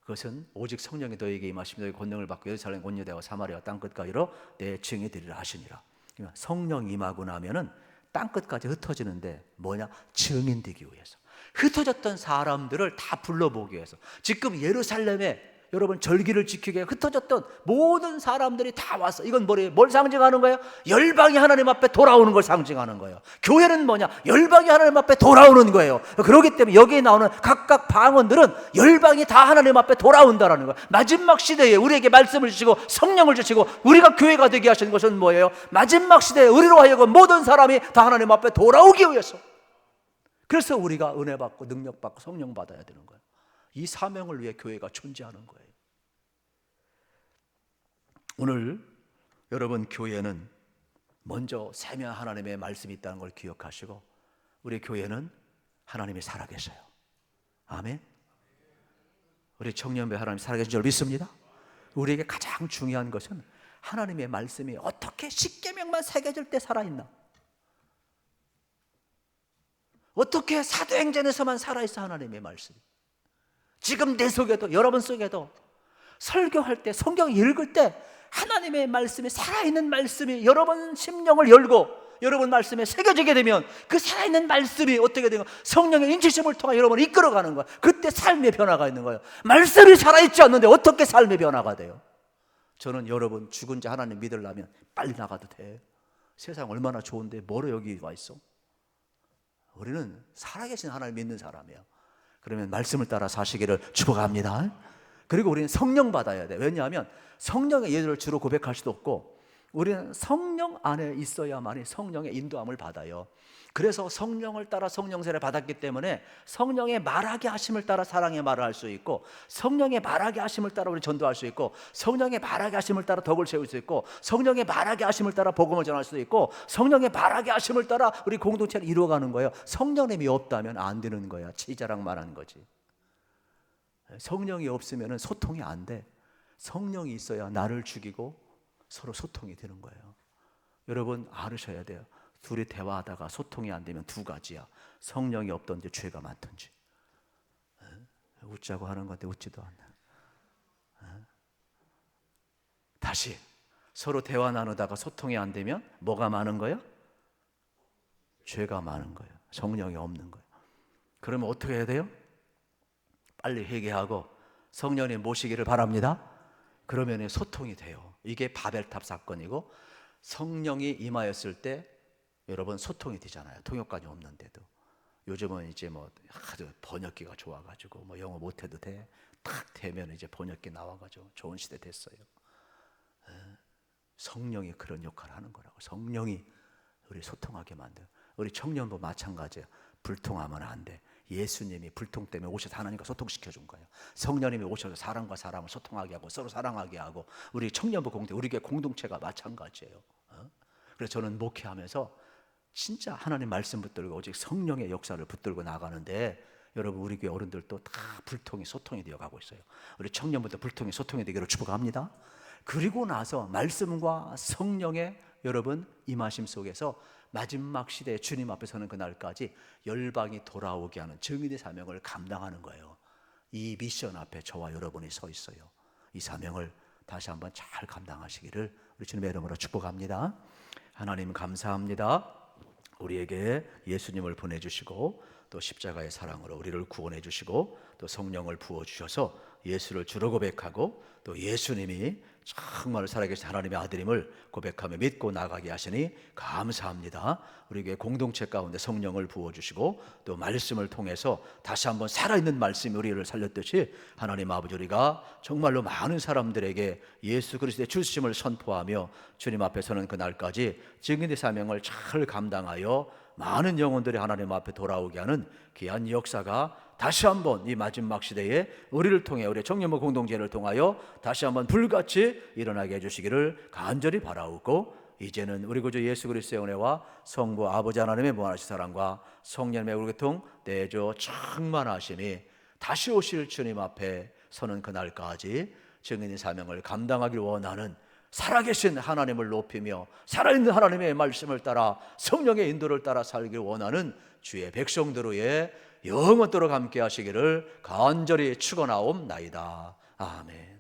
그것은 오직 성령이 너에게 임하시며 너희 권능을 받고 예루살렘 온 유대와 사마리아 땅 끝까지로 내 증인이 되리라 하시니라. 그러니까 성령 임하고 나면은 땅 끝까지 흩어지는데 뭐냐? 증인 되기 위해서. 흩어졌던 사람들을 다 불러보기 위해서. 지금 예루살렘에 여러분 절기를 지키게 흩어졌던 모든 사람들이 다 왔어. 이건 뭐래요? 뭘 상징하는 거예요? 열방이 하나님 앞에 돌아오는 걸 상징하는 거예요. 교회는 뭐냐? 열방이 하나님 앞에 돌아오는 거예요. 그렇기 때문에 여기에 나오는 각각 방언들은 열방이 다 하나님 앞에 돌아온다라는 거예요. 마지막 시대에 우리에게 말씀을 주시고 성령을 주시고 우리가 교회가 되게 하신 것은 뭐예요? 마지막 시대에 우리로 하여금 모든 사람이 다 하나님 앞에 돌아오기 위해서. 그래서 우리가 은혜 받고 능력 받고 성령 받아야 되는 거예요. 이 사명을 위해 교회가 존재하는 거예요. 오늘 여러분 교회는 먼저 세미한 하나님의 말씀이 있다는 걸 기억하시고 우리 교회는 하나님이 살아계셔요. 아멘. 우리 청년배 하나님이 살아계신 줄 믿습니다. 우리에게 가장 중요한 것은 하나님의 말씀이 어떻게 십계명만 새겨질 때 살아있나, 어떻게 사도행전에서만 살아있어. 하나님의 말씀이 지금 내 속에도 여러분 속에도 설교할 때 성경 읽을 때 하나님의 말씀이 살아있는 말씀이 여러분 심령을 열고 여러분 말씀에 새겨지게 되면 그 살아있는 말씀이 어떻게 되면 성령의 인치심을 통해 여러분을 이끌어가는 거예요. 그때 삶의 변화가 있는 거예요. 말씀이 살아있지 않는데 어떻게 삶의 변화가 돼요? 저는 여러분 죽은 자 하나님 믿으려면 빨리 나가도 돼. 세상 얼마나 좋은데 뭐로 여기 와 있어? 우리는 살아계신 하나님 믿는 사람이에요. 그러면 말씀을 따라 사시기를 축복합니다. 그리고 우리는 성령 받아야 돼. 왜냐하면 성령의 예를 주로 고백할 수도 없고 우리는 성령 안에 있어야만이 성령의 인도함을 받아요. 그래서 성령을 따라 성령세를 받았기 때문에 성령의 말하게 하심을 따라 사랑의 말을 할 수 있고 성령의 말하게 하심을 따라 우리 전도할 수 있고 성령의 말하게 하심을 따라 덕을 세울 수 있고 성령의 말하게 하심을 따라 복음을 전할 수 있고 성령의 말하게 하심을 따라 우리 공동체를 이루어가는 거예요. 성령님이 없다면 안 되는 거야. 치자랑만 하는 거지. 성령이 없으면 소통이 안 돼. 성령이 있어야 나를 죽이고 서로 소통이 되는 거예요. 여러분 알으셔야 돼요. 둘이 대화하다가 소통이 안 되면 두 가지야. 성령이 없든지 죄가 많든지. 웃자고 하는 건데 웃지도 않나. 다시 서로 대화 나누다가 소통이 안 되면 뭐가 많은 거예요? 죄가 많은 거예요. 성령이 없는 거예요. 그러면 어떻게 해야 돼요? 빨리 회개하고 성령님 모시기를 바랍니다. 그러면 소통이 돼요. 이게 바벨탑 사건이고 성령이 임하였을 때 여러분 소통이 되잖아요. 통역관이 없는데도. 요즘은 이제 뭐 아주 번역기가 좋아가지고 뭐 영어 못해도 돼. 딱 되면 이제 번역기 나와가지고 좋은 시대 됐어요. 성령이 그런 역할을 하는 거라고. 성령이 우리 소통하게 만들어. 우리 청년부 마찬가지예요. 불통하면 안 돼. 예수님이 불통 때문에 오셔서 하나님과 소통시켜 준 거예요. 성령님이 오셔서 사람과 사람을 소통하게 하고 서로 사랑하게 하고 우리 청년부 공동체, 우리 교회 공동체가 마찬가지예요. 그래서 저는 목회하면서 진짜 하나님 말씀 붙들고 오직 성령의 역사를 붙들고 나가는데 여러분 우리 교회 어른들도 다 불통이 소통이 되어가고 있어요. 우리 청년부터 불통이 소통이 되기를 축복합니다. 그리고 나서 말씀과 성령의 여러분 임하심 속에서 마지막 시대에 주님 앞에 서는 그날까지 열방이 돌아오게 하는 증인의 사명을 감당하는 거예요. 이 미션 앞에 저와 여러분이 서 있어요. 이 사명을 다시 한번 잘 감당하시기를 우리 주님의 이름으로 축복합니다. 하나님 감사합니다. 우리에게 예수님을 보내주시고 또 십자가의 사랑으로 우리를 구원해 주시고 또 성령을 부어주셔서 예수를 주로 고백하고 또 예수님이 정말 살아계신 하나님의 아들임을 고백하며 믿고 나가게 하시니 감사합니다. 우리 교회 공동체 가운데 성령을 부어주시고 또 말씀을 통해서 다시 한번 살아있는 말씀이 우리를 살렸듯이 하나님 아버지, 우리가 정말로 많은 사람들에게 예수 그리스도의 주심을 선포하며 주님 앞에 서는 그날까지 증인의 사명을 잘 감당하여 많은 영혼들이 하나님 앞에 돌아오게 하는 귀한 역사가 다시 한번 이 마지막 시대에 우리를 통해, 우리 청년부 공동체를 통하여 다시 한번 불같이 일어나게 해주시기를 간절히 바라오고, 이제는 우리 구주 예수 그리스도의 은혜와 성부 아버지 하나님의 무한하신 사랑과 성령의 우리교통 내조 충만하심이 다시 오실 주님 앞에 서는 그날까지 증인의 사명을 감당하길 원하는, 살아계신 하나님을 높이며 살아있는 하나님의 말씀을 따라 성령의 인도를 따라 살길 원하는 주의 백성들의 영원토록 함께 하시기를 간절히 축원하옵나이다. 아멘.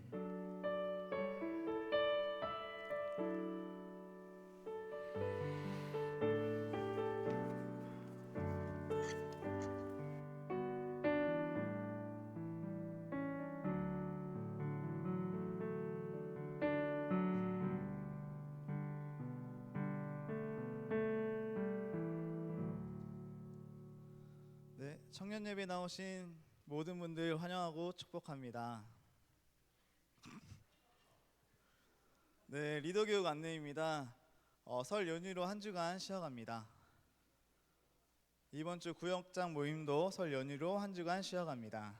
네, 청년 예배 나오신 모든 분들 환영하고 축복합니다. 네, 리더 교육 안내입니다. 설 연휴로 한 주간 쉬어갑니다. 이번 주 구역장 모임도 설 연휴로 한 주간 쉬어갑니다.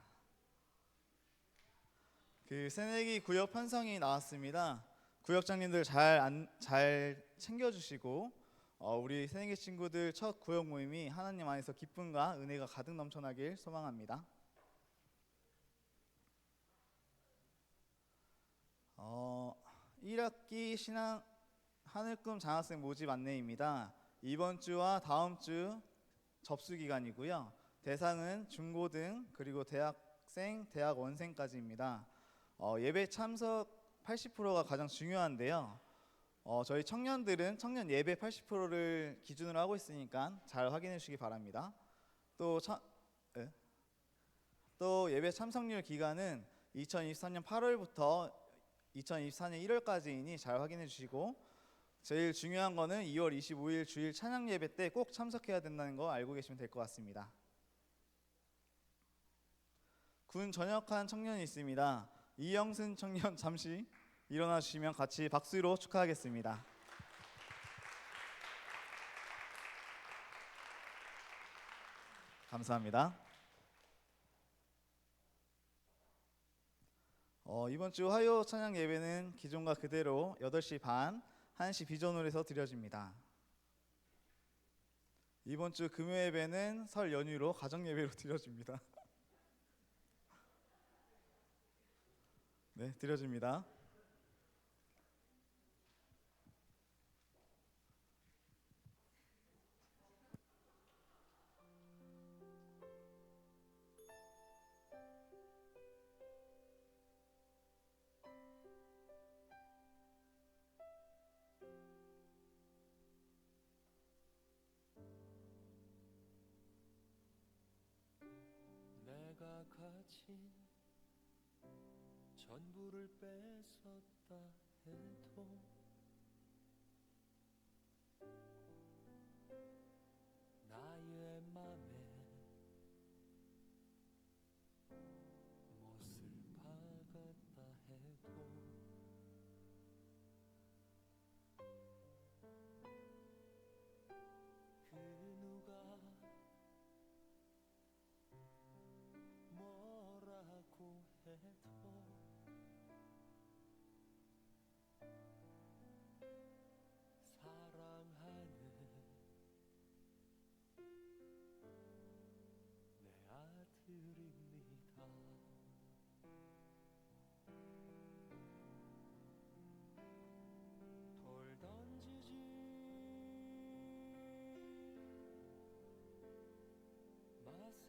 새내기 구역 편성이 나왔습니다. 구역장님들 잘 챙겨주시고 우리 새내기 친구들 첫 구역 모임이 하나님 안에서 기쁨과 은혜가 가득 넘쳐나길 소망합니다. 1학기 신앙 하늘꿈 장학생 모집 안내입니다. 이번 주와 다음 주 접수 기간이고요. 대상은 중고등 그리고 대학생, 대학원생까지입니다. 예배 참석 80%가 가장 중요한데요. 저희 청년들은 청년 예배 80%를 기준으로 하고 있으니까 잘 확인해 주시기 바랍니다. 또 예배 참석률 기간은 2023년 8월부터 2024년 1월까지이니 잘 확인해 주시고, 제일 중요한 거는 2월 25일 주일 찬양 예배 때 꼭 참석해야 된다는 거 알고 계시면 될 것 같습니다. 군 전역한 청년이 있습니다. 이영순 청년 잠시 일어나 주시면 같이 박수로 축하하겠습니다. 감사합니다. 이번 주 화요 찬양 예배는 기존과 그대로 8시 반, 1시 비전홀에서 드려집니다. 이번 주 금요 예배는 설 연휴로 가정 예배로 드려집니다. 네, 드려집니다. 내가 가진 전부를 뺏었다 해도 나의 맘에 못을 박았다 해도 그 누가 뭐라고 해도 사랑하는 내 아들입니다. 돌 던지지 마세요.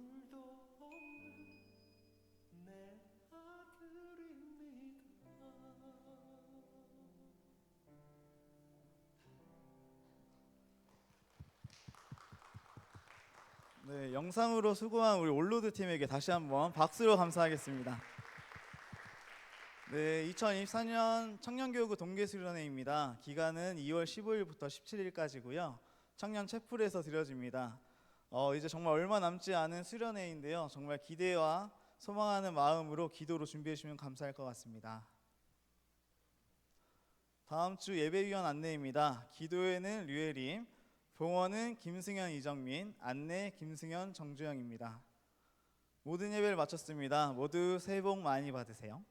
둘도 없는 내 아들입니다. 네, 영상으로 수고한 우리 올로드 팀에게 다시 한번 박수로 감사하겠습니다. 네, 2024년 청년교육부 동계수련회입니다. 기간은 2월 15일부터 17일까지고요. 청년 채플에서 드려집니다. 이제 정말 얼마 남지 않은 수련회인데요. 정말 기대와 소망하는 마음으로 기도로 준비해 주시면 감사할 것 같습니다. 다음 주 예배위원 안내입니다. 기도회는 류혜림, 봉헌은 김승현, 이정민, 안내 김승현, 정주영입니다. 모든 예배를 마쳤습니다. 모두 새해 복 많이 받으세요.